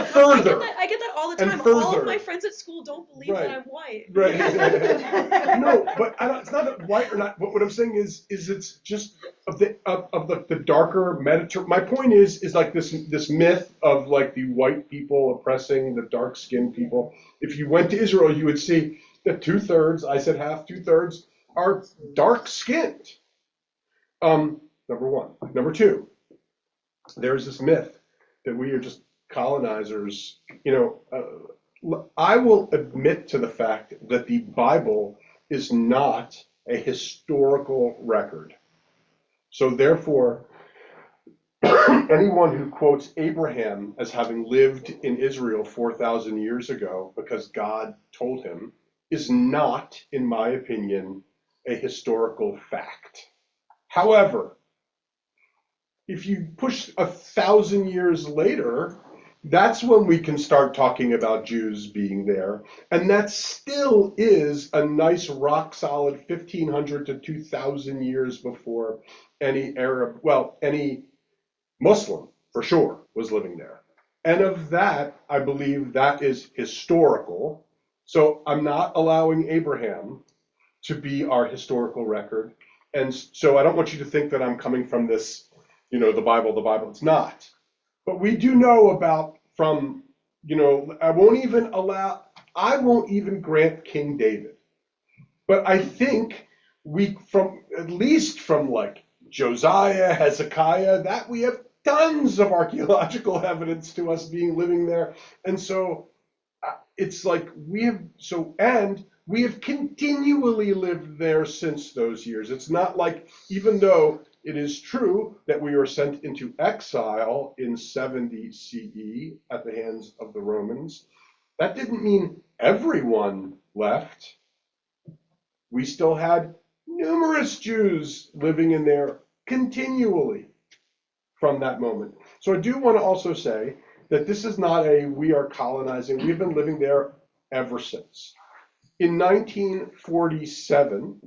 further. I get that all the time. All of my friends at school don't believe that I'm white. Right. No, but it's not that white or not. What I'm saying is it's just of the darker Mediterranean. My point is like this myth of like the white people oppressing the dark skinned people. If you went to Israel, you would see that 2/3, I said half, 2/3 are dark skinned. Number one. Number two, there's this myth that we are just colonizers. I will admit to the fact that the Bible is not a historical record. So therefore, anyone who quotes Abraham as having lived in Israel 4,000 years ago because God told him is not, in my opinion, a historical fact. However, if you push 1,000 years later, that's when we can start talking about Jews being there. And that still is a nice rock solid 1,500 to 2,000 years before any Arab, well, any Muslim for sure was living there. And of that, I believe that is historical. So I'm not allowing Abraham to be our historical record. And so I don't want you to think that I'm coming from this, the Bible. It's not. But we do know about from, I won't even grant King David. But I think at least from like Josiah, Hezekiah, that we have tons of archaeological evidence to us living there. And so it's like we have continually lived there since those years. It's not like, even though it is true that we were sent into exile in 70 CE at the hands of the Romans, that didn't mean everyone left. We still had numerous Jews living in there continually from that moment. So I do want to also say that this is not we are colonizing. We've been living there ever since. In 1947,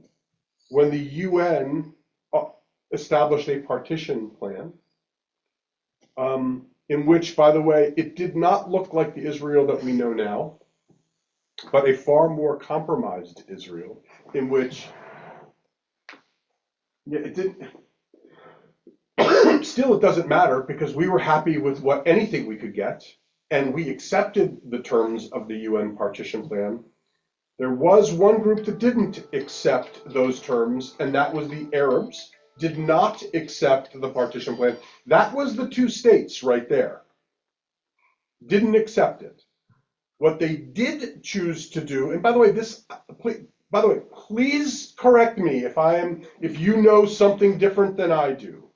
when the UN established a partition plan, in which, by the way, it did not look like the Israel that we know now, but a far more compromised Israel, in which, it didn't. Still, it doesn't matter because we were happy with anything we could get, and we accepted the terms of the UN partition plan. There was one group that didn't accept those terms, and that was the Arabs. Did not accept the partition plan. That was the two states right there. Didn't accept it. What they did choose to do, and by the way, please correct me if you know something different than I do.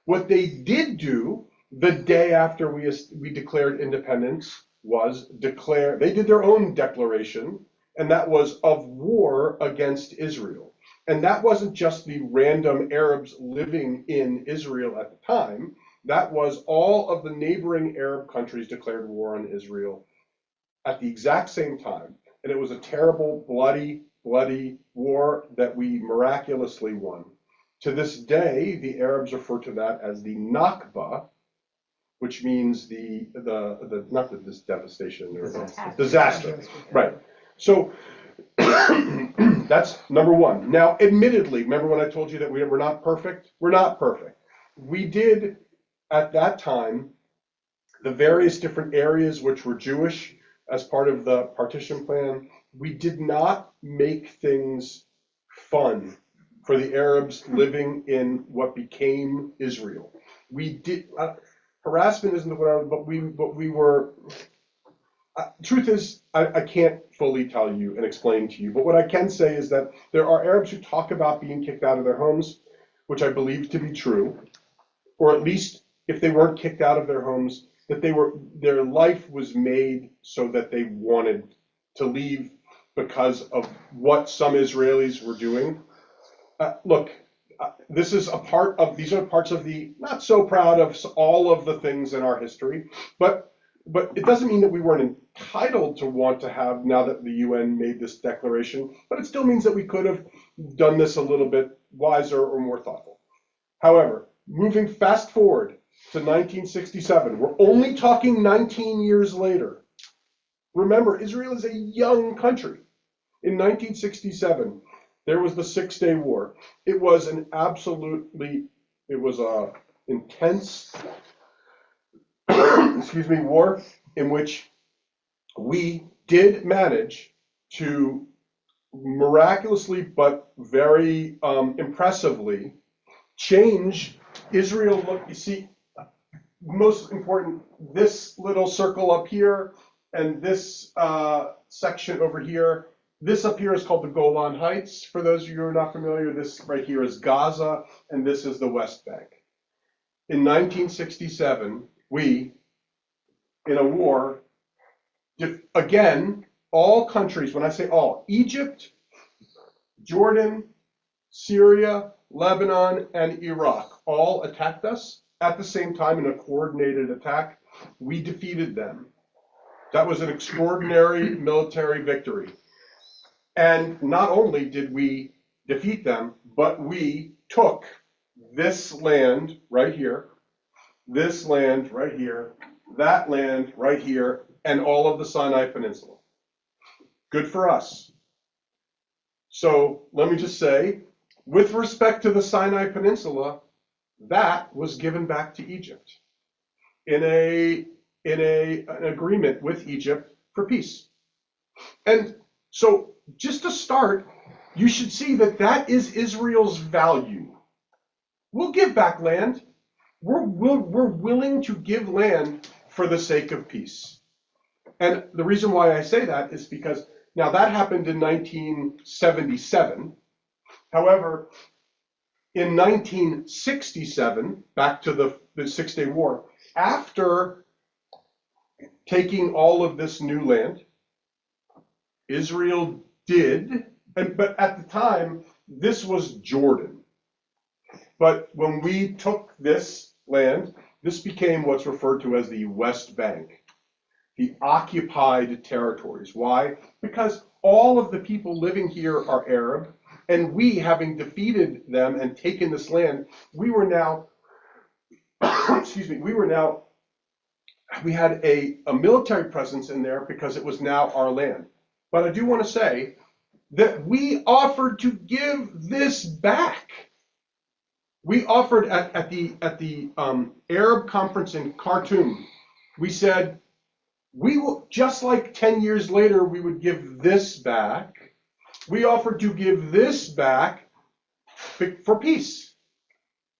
What they did do the day after we declared independence was they did their own declaration, and that was of war against Israel. And that wasn't just the random Arabs living in Israel at the time. That was all of the neighboring Arab countries declared war on Israel at the exact same time. And it was a terrible, bloody war that we miraculously won. To this day, the Arabs refer to that as the Nakba, which means this devastation or disaster. Right. So that's number one. Now, admittedly, remember when I told you that we're not perfect? We're not perfect. We did, at that time, the various different areas which were Jewish as part of the partition plan, we did not make things fun for the Arabs living in what became Israel. We did, harassment isn't the word, but we were, truth is, I can't fully tell you and explain to you, but what I can say is that there are Arabs who talk about being kicked out of their homes, which I believe to be true, or at least if they weren't kicked out of their homes, that their life was made so that they wanted to leave because of what some Israelis were doing. Look, these are parts of the not so proud of all of the things in our history, but it doesn't mean that we weren't entitled to want to have, now that the UN made this declaration, but it still means that we could have done this a little bit wiser or more thoughtful. However, moving fast forward to 1967, we're only talking 19 years later. Remember, Israel is a young country. In 1967, there was the 6-Day War. It was an intense, war in which we did manage to miraculously, but very impressively, change Israel. Look, you see, most important, this little circle up here and this section over here, this up here is called the Golan Heights. For those of you who are not familiar, this right here is Gaza, and this is the West Bank. In 1967, we, in a war, again, all countries, when I say all, Egypt, Jordan, Syria, Lebanon, and Iraq all attacked us at the same time in a coordinated attack. We defeated them. That was an extraordinary military victory. And not only did we defeat them, but we took this land right here, this land right here, that land right here, and all of the Sinai Peninsula. Good for us. So let me just say, with respect to the Sinai Peninsula, that was given back to Egypt in an agreement with Egypt for peace. And so just to start, you should see that that is Israel's value. We'll give back land. We're willing to give land for the sake of peace. And the reason why I say that is because now that happened in 1977. However, in 1967, back to the Six-Day War, after taking all of this new land, Israel did, but at the time, this was Jordan. But when we took this land, this became what's referred to as the West Bank, the occupied territories. Why? Because all of the people living here are Arab, and we, having defeated them and taken this land, we were now, excuse me, we had a military presence in there because it was now our land. But I do want to say that we offered to give this back. We offered at the Arab conference in Khartoum, we said, we will, just like 10 years later, we would give this back. We offered to give this back for peace.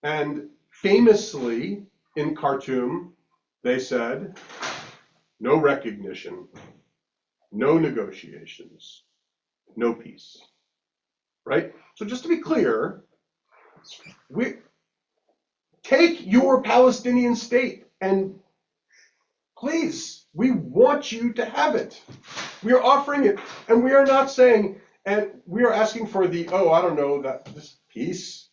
And famously in Khartoum, they said, no recognition, no negotiations, no peace. Right? So just to be clear, we take your Palestinian state and please, we want you to have it. We are offering it, and we are not saying, and we are asking for the, this peace.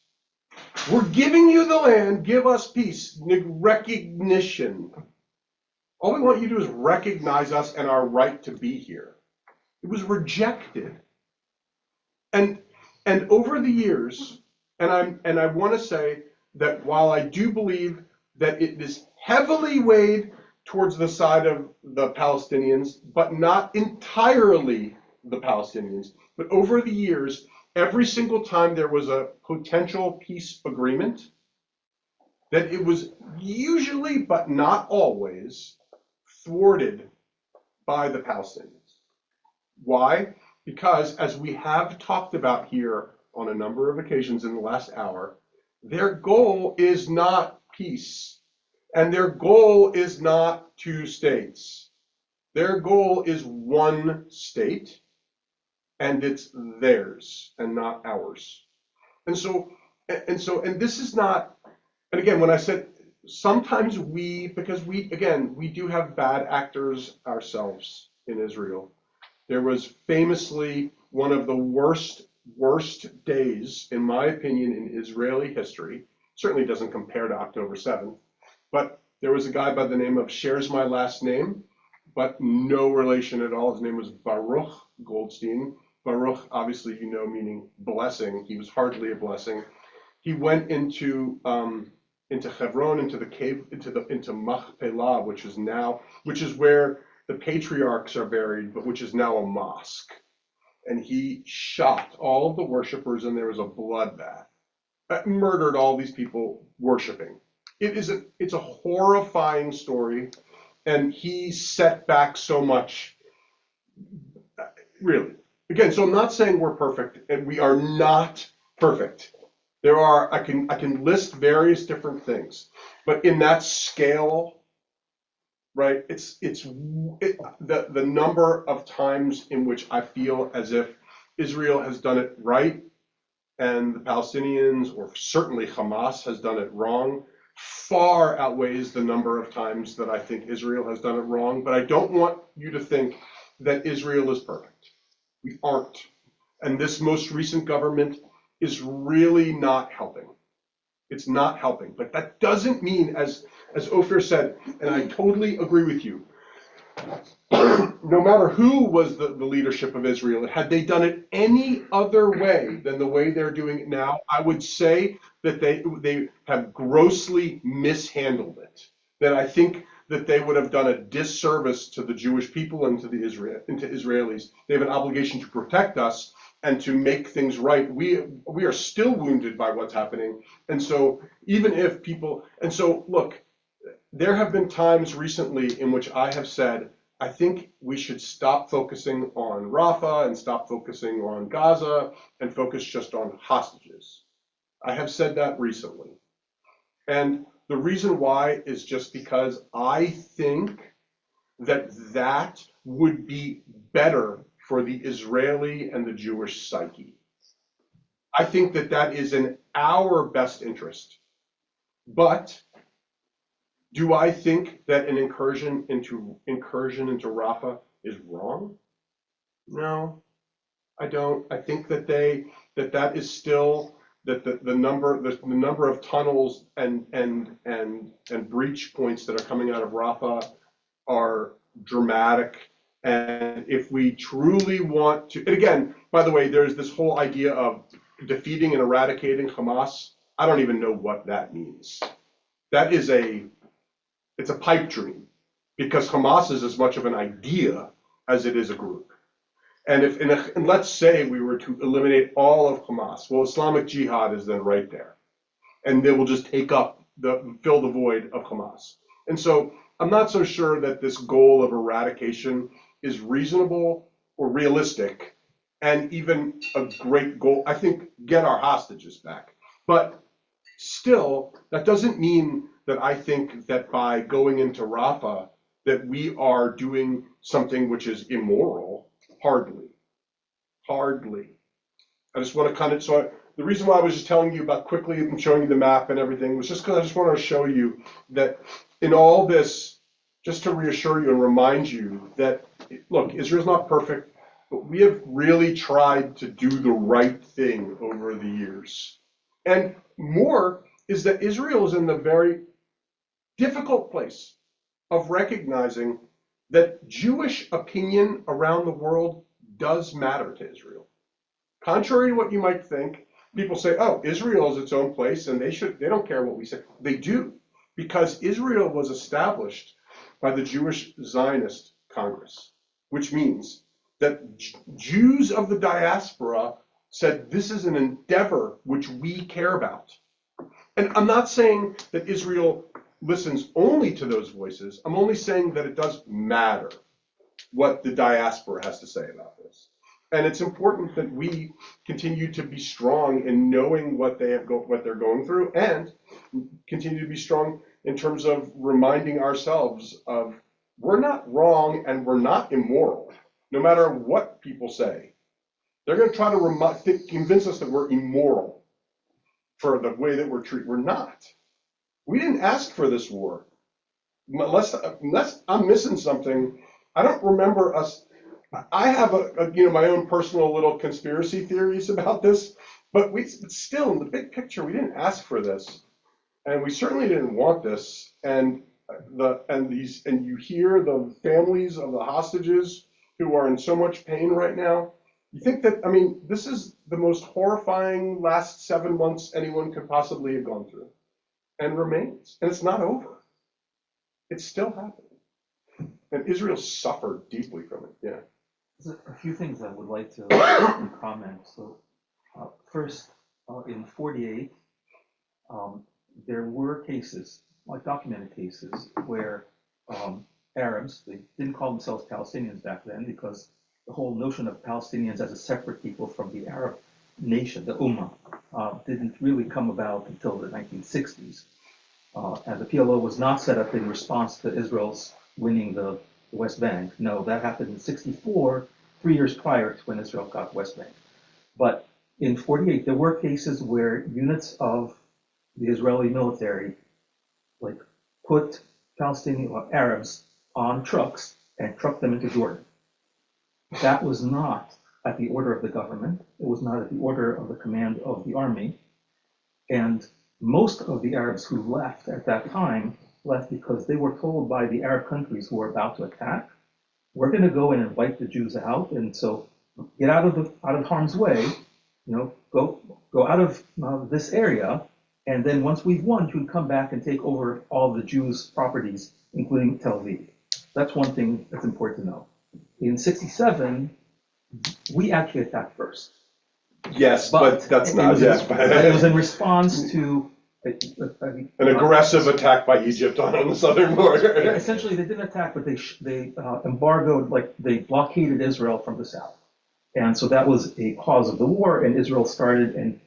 We're giving you the land, give us peace, recognition. All we want you to do is recognize us and our right to be here. It was rejected. And over the years, and I want to say that while I do believe that it is heavily weighed towards the side of the Palestinians, but not entirely the Palestinians. But over the years, every single time there was a potential peace agreement, that it was usually, but not always, thwarted by the Palestinians. Why? Because, as we have talked about here on a number of occasions in the last hour, their goal is not peace. And their goal is not two states. Their goal is one state, and it's theirs and not ours. And this is not, and again, when I said sometimes because we do have bad actors ourselves in Israel. There was famously one of the worst days, in my opinion, in Israeli history. Certainly doesn't compare to October 7th. But there was a guy by the name of, shares my last name, but no relation at all. His name was Baruch Goldstein. Baruch, obviously, meaning blessing. He was hardly a blessing. He went into Hebron, into the cave, into Machpelah, which is where the patriarchs are buried, but which is now a mosque. And he shot all of the worshipers, and there was a bloodbath. Murdered all these people worshiping. It's a horrifying story, and he set back so much, really. Again, so I'm not saying we're perfect, and we are not perfect. I can list various different things, but in that scale, right? The number of times in which I feel as if Israel has done it right and the Palestinians, or certainly Hamas, has done it wrong, far outweighs the number of times that I think Israel has done it wrong. But I don't want you to think that Israel is perfect. We aren't. And this most recent government is really not helping. It's not helping. But that doesn't mean, as Ophir said, and I totally agree with you, no matter who was the leadership of Israel, had they done it any other way than the way they're doing it now, I would say that they have grossly mishandled it. That I think that they would have done a disservice to the Jewish people and to Israelis. They have an obligation to protect us and to make things right. We are still wounded by what's happening. And so even if people, and so look, there have been times recently in which I have said, I think we should stop focusing on Rafah and stop focusing on Gaza and focus just on hostages. I have said that recently. And the reason why is just because I think that that would be better for the Israeli and the Jewish psyche. I think that that is in our best interest. But do I think that an incursion into Rafah is wrong? No, I don't. I think that that is still that the number of tunnels and breach points that are coming out of Rafah are dramatic. And if we truly want to, and again, by the way, there's this whole idea of defeating and eradicating Hamas. I don't even know what that means. That is it's a pipe dream, because Hamas is as much of an idea as it is a group. And and let's say we were to eliminate all of Hamas, well, Islamic Jihad is then right there, and they will just fill the void of Hamas. And so I'm not so sure that this goal of eradication is reasonable or realistic, and even a great goal. I think get our hostages back, but still, that doesn't mean that I think that by going into Rafah that we are doing something which is immoral. Hardly. I just want to kind of, the reason why I was just telling you about quickly and showing you the map and everything was just because I just want to show you that in all this, just to reassure you and remind you that, look, Israel's not perfect, but we have really tried to do the right thing over the years. And more is that Israel is in the very difficult place of recognizing that Jewish opinion around the world does matter to Israel. Contrary to what you might think, people say, oh, Israel is its own place and they don't care what we say. They do, because Israel was established by the Jewish Zionist Congress, which means that Jews of the diaspora said this is an endeavor which we care about. And I'm not saying that Israel listens only to those voices. I'm only saying that it does matter what the diaspora has to say about this. And it's important that we continue to be strong in knowing what they're going through, and continue to be strong in terms of reminding ourselves of we're not wrong and we're not immoral, no matter what people say. They're going to try to convince us that we're immoral for the way that we're treated. We're not. We didn't ask for this war. Unless I'm missing something, I don't remember us. I have my own personal little conspiracy theories about this, but still, in the big picture, we didn't ask for this, and we certainly didn't want this. And you hear the families of the hostages who are in so much pain right now. You think that, this is the most horrifying last 7 months anyone could possibly have gone through, and remains, and it's not over. It's still happening, and Israel suffered deeply from it. Yeah. There's a few things I would like to comment. So, first, in '48, there were cases, like documented cases, where Arabs, they didn't call themselves Palestinians back then, because the whole notion of Palestinians as a separate people from the Arab nation, the Ummah, didn't really come about until the 1960s. And the PLO was not set up in response to Israel's winning the West Bank. No, that happened in 64, 3 years prior to when Israel got the West Bank. But in 48, there were cases where units of the Israeli military like put Palestinian or Arabs on trucks and trucked them into Jordan. That was not at the order of the government. It was not at the order of the command of the army. And most of the Arabs who left at that time left because they were told by the Arab countries who were about to attack, we're going to go and invite the Jews out, and so get out of harm's way, go out of this area, and then once we've won, you can come back and take over all the Jews' properties, including Tel Aviv. That's one thing that's important to know. In 67, we actually attacked first. Yes, but that's not, yes. It was in response to an aggressive attack by Egypt on the southern border. Essentially, they didn't attack, but they embargoed, like they blockaded Israel from the south. And so that was a cause of the war, and Israel started and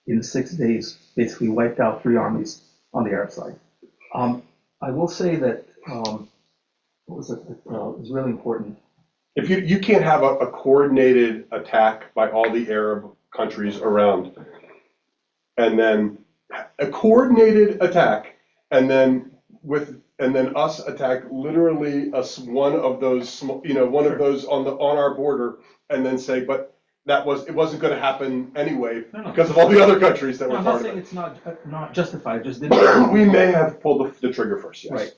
in 6 days basically wiped out 3 armies on the Arab side. I will say that, what was it, is really important. If you can't have a coordinated attack by all the Arab countries around, and then a coordinated attack, and then us attack literally one of those of those on our border, and then say, but it wasn't going to happen anyway because of all the other countries that were I'm part not of it. saying it's not justified, just didn't. We may have pulled the trigger first, yes. Right.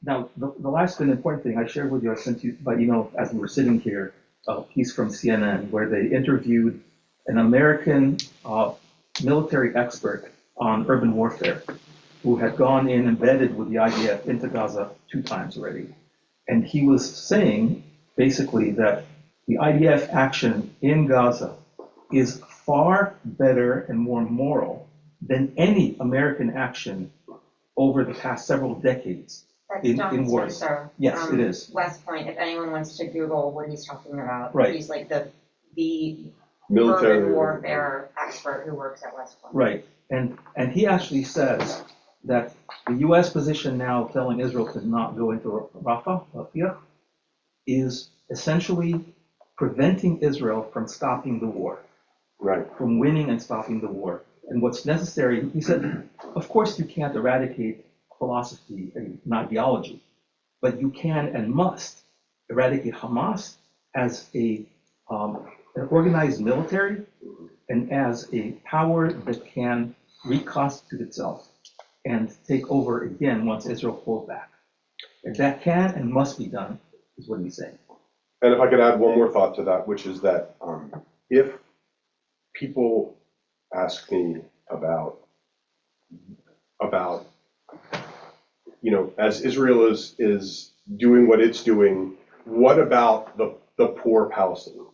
Now, the last and important thing I shared with you, I sent you by email as we were sitting here, a piece from CNN where they interviewed an American military expert on urban warfare who had gone in embedded with the IDF into Gaza 2 times already. And he was saying basically that the IDF action in Gaza is far better and more moral than any American action over the past several decades. That's in John wars. Spencer. Yes, it is. West Point, if anyone wants to Google what he's talking about. Right. He's like the military urban warfare expert who works at West Point. Right. And he actually says that the U.S. position now telling Israel to not go into Rafah, is essentially preventing Israel from stopping the war. Right. From winning and stopping the war. And what's necessary, he said, of course you can't eradicate philosophy and not ideology, but you can and must eradicate Hamas as an organized military and as a power that can reconstitute itself and take over again once Israel pulls back. If that can and must be done, is what he's saying. And if I could add one more thought to that, which is that if people ask me about as Israel is doing what it's doing, what about the poor Palestinians?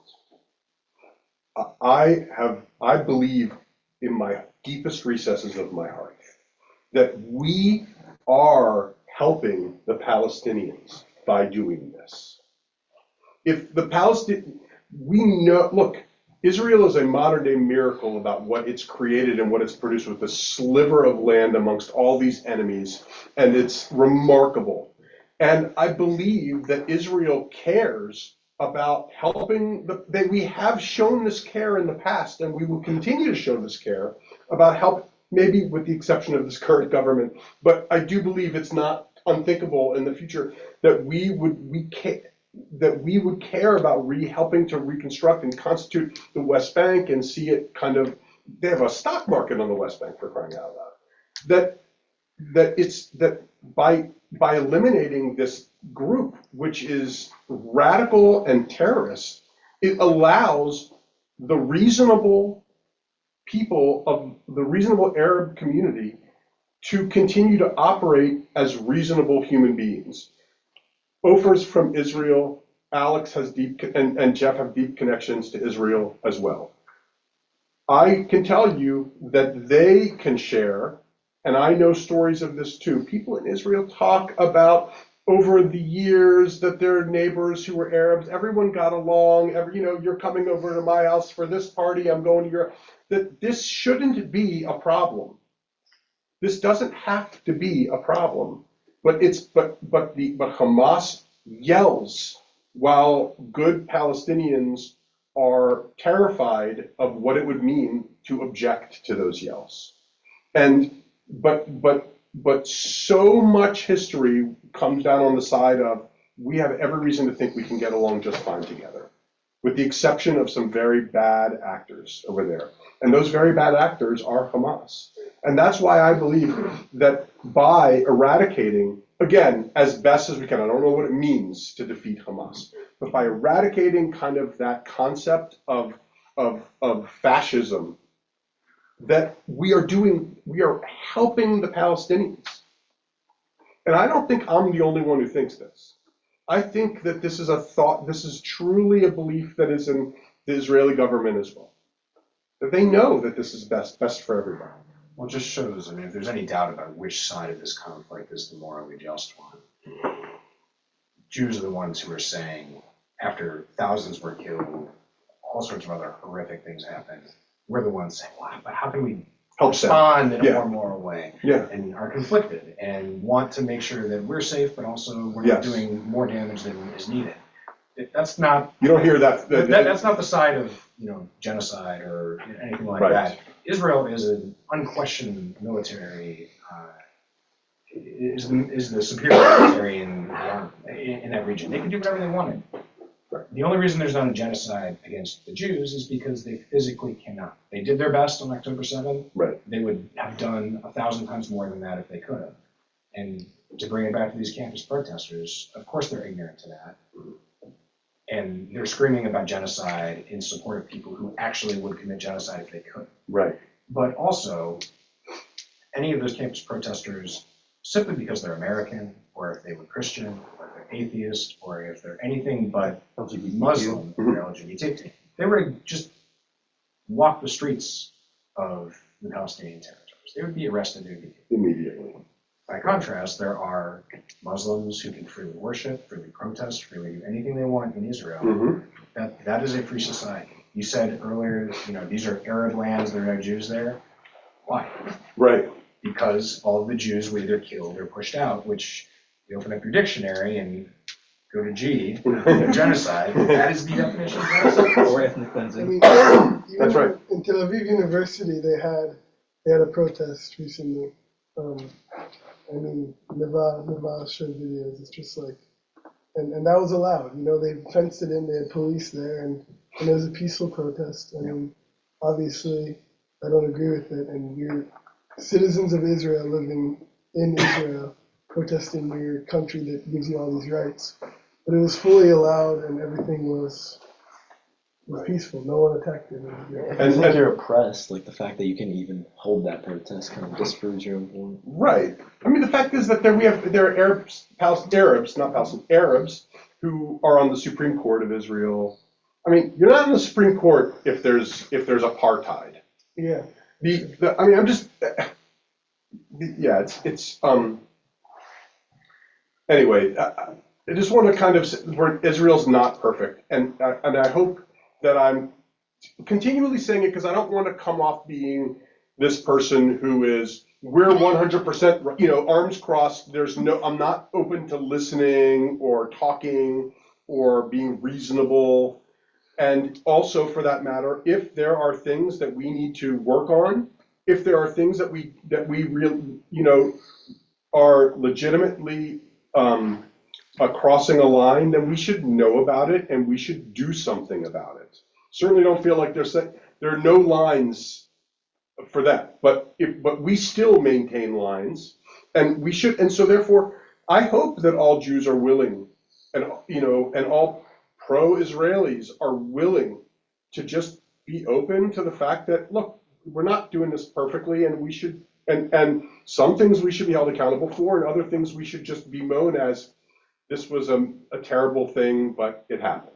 I believe in my deepest recesses of my heart that we are helping the Palestinians by doing this. If the we know, look, Israel is a modern day miracle about what it's created and what it's produced with a sliver of land amongst all these enemies, and it's remarkable. And I believe that Israel cares about helping that we have shown this care in the past, and we will continue to show this care about help, maybe with the exception of this current government. But I do believe it's not unthinkable in the future that we would care about helping to reconstruct and constitute the West Bank and see it kind of. They have a stock market on the West Bank, for crying out loud. That by eliminating this group, which is radical and terrorist, it allows the reasonable people of the reasonable Arab community to continue to operate as reasonable human beings. Ofer's from Israel, Alex has and Jeff have deep connections to Israel as well. I can tell you that they can share, and I know stories of this too. People in Israel talk about over the years that their neighbors who were Arabs, everyone got along, you're coming over to my house for this party, I'm going to your, that this shouldn't be a problem. This doesn't have to be a problem. but Hamas yells while good Palestinians are terrified of what it would mean to object to those yells. And but so much history comes down on the side of we have every reason to think we can get along just fine together, with the exception of some very bad actors over there. And those very bad actors are Hamas. And that's why I believe that by eradicating, again, as best as we can, I don't know what it means to defeat Hamas, but by eradicating kind of that concept of fascism, that we are helping the Palestinians. And I don't think I'm the only one who thinks this. I think that this is truly a belief that is in the Israeli government as well. That they know that this is best for everybody. Well, it just shows, I mean, if there's any doubt about which side of this conflict is the morally just one, Jews are the ones who are saying, after thousands were killed, all sorts of other horrific things happened, we're the ones saying, wow, but how can we respond in a more moral way? Yeah. And are conflicted and want to make sure that we're safe, but also we're not doing more damage than is needed. That's not. You don't hear that. That's not the side of genocide or anything like that. Israel is an unquestioned military. Is the superior military in that region. They can do whatever they wanted. The only reason there's not a genocide against the Jews is because they physically cannot. They did their best on October 7th. Right. They would have done 1,000 times more than that if they could have. And to bring it back to these campus protesters, of course they're ignorant to that. And they're screaming about genocide in support of people who actually would commit genocide if they could. Right. But also, any of those campus protesters, simply because they're American, or if they were Christian, or if they're atheist, or if they're anything but Muslim or LGBT, they were to just walk the streets of the Palestinian territories. They would be arrested immediately. By contrast, there are Muslims who can freely worship, freely protest, freely do anything they want in Israel. That is a free society. You said earlier, these are Arab lands, there are no Jews there. Why? Right. Because all of the Jews were either killed or pushed out, which you open up your dictionary and go to G, genocide, that is the definition of genocide. Or ethnic cleansing. That's right. In Tel Aviv University, they had a protest recently. Neva showed videos. It's just like, and that was allowed. They fenced it in. They had police there, and it was a peaceful protest. Obviously, I don't agree with it. And you're citizens of Israel living in Israel, protesting your country that gives you all these rights. But it was fully allowed, and everything was peaceful. No one attacked it. And like you're oppressed, like the fact that you can even hold that protest kind of disproves your own point. Right. I mean, the fact is that there are Arabs who are on the Supreme Court of Israel. I mean, you're not on the Supreme Court if there's apartheid. Yeah. Anyway, I just want to kind of say where Israel's not perfect, and I hope that I'm continually saying it because I don't want to come off being this person who is, we're 100%, arms crossed. I'm not open to listening or talking or being reasonable. And also, for that matter, if there are things that we need to work on, if there are things that we really, are legitimately crossing a line, then we should know about it and we should do something about it. Certainly don't feel like there are no lines for that, but we still maintain lines, and we should. And so therefore, I hope that all Jews are willing, and all pro-Israelis are willing to just be open to the fact that, look, we're not doing this perfectly, and we should, and some things we should be held accountable for, and other things we should just bemoan as this was a terrible thing, but it happened.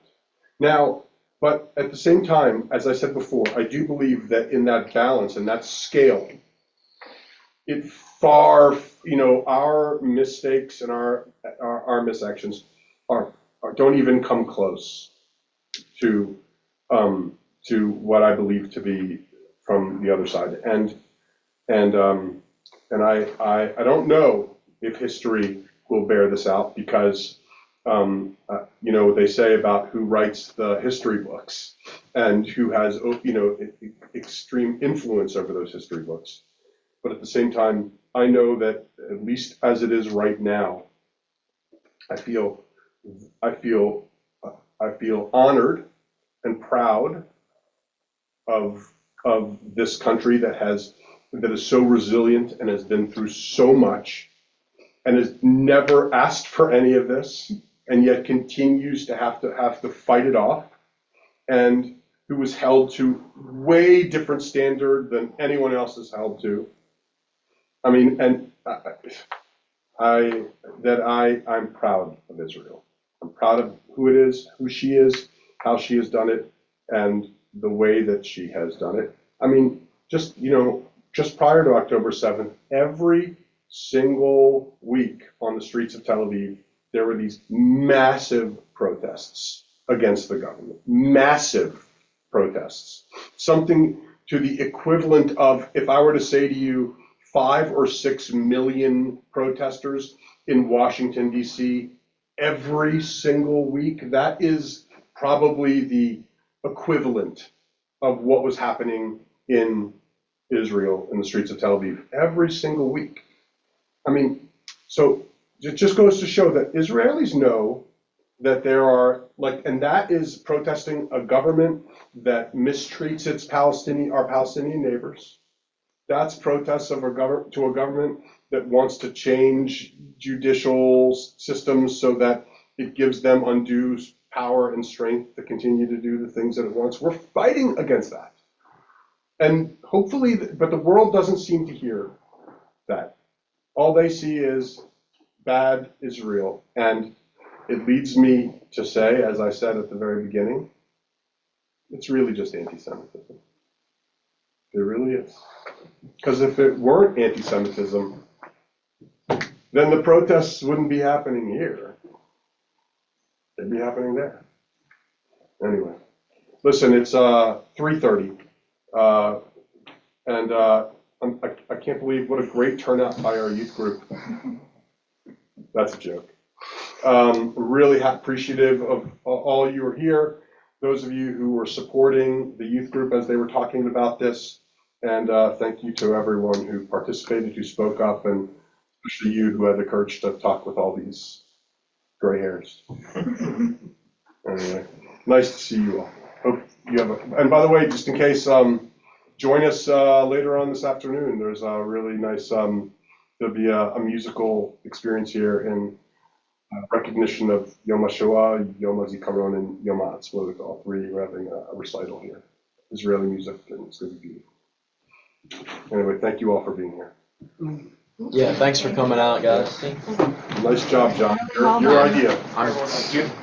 Now, but at the same time, as I said before, I do believe that in that balance and that scale, our mistakes and our misactions don't even come close to what I believe to be from the other side. And I don't know if history will bear this out because, you know, they say about who writes the history books and who has, you know, extreme influence over those history books. But at the same time, I know that at least as it is right now, I feel honored and proud of this country that is so resilient and has been through so much and has never asked for any of this and yet continues to have to fight it off, and who was held to way different standard than anyone else is held to. I mean, and I'm proud of Israel. I'm proud of who it is, who she is, how she has done it, and the way that she has done it. I mean, just prior to October 7th, every single week on the streets of Tel Aviv, there were these massive protests against the government. Massive protests. Something to the equivalent of, if I were to say to you, 5 or 6 million protesters in Washington, D.C. every single week. That is probably the equivalent of what was happening in Israel in the streets of Tel Aviv every single week. I mean, so it just goes to show that Israelis know that there are, and that is protesting a government that mistreats our Palestinian neighbors. That's protests of a government that wants to change judicial systems so that it gives them undue power and strength to continue to do the things that it wants. We're fighting against that. And hopefully, but the world doesn't seem to hear that. All they see is bad Israel. And it leads me to say, as I said at the very beginning, it's really just anti-Semitism. It really is. Because if it weren't anti-Semitism, then the protests wouldn't be happening here. They'd be happening there. Anyway, listen, it's 3:30, and I can't believe what a great turnout by our youth group. That's a joke. Really appreciative of all you are here, those of you who were supporting the youth group as they were talking about this, and thank you to everyone who participated, who spoke up, and especially you who had the courage to talk with all these gray hairs. Anyway, nice to see you all. Hope you have and by the way, just in case, join us later on this afternoon. There's a really nice, there'll be a musical experience here in recognition of Yom HaShoah, Yom HaZikaron, and Yom HaAtzmaut. All three are having a recital here. Israeli music, and it's going to be beautiful. Anyway, thank you all for being here. Yeah, thanks for coming out, guys. Nice job, John. Your idea. I'm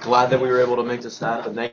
glad that we were able to make this happen.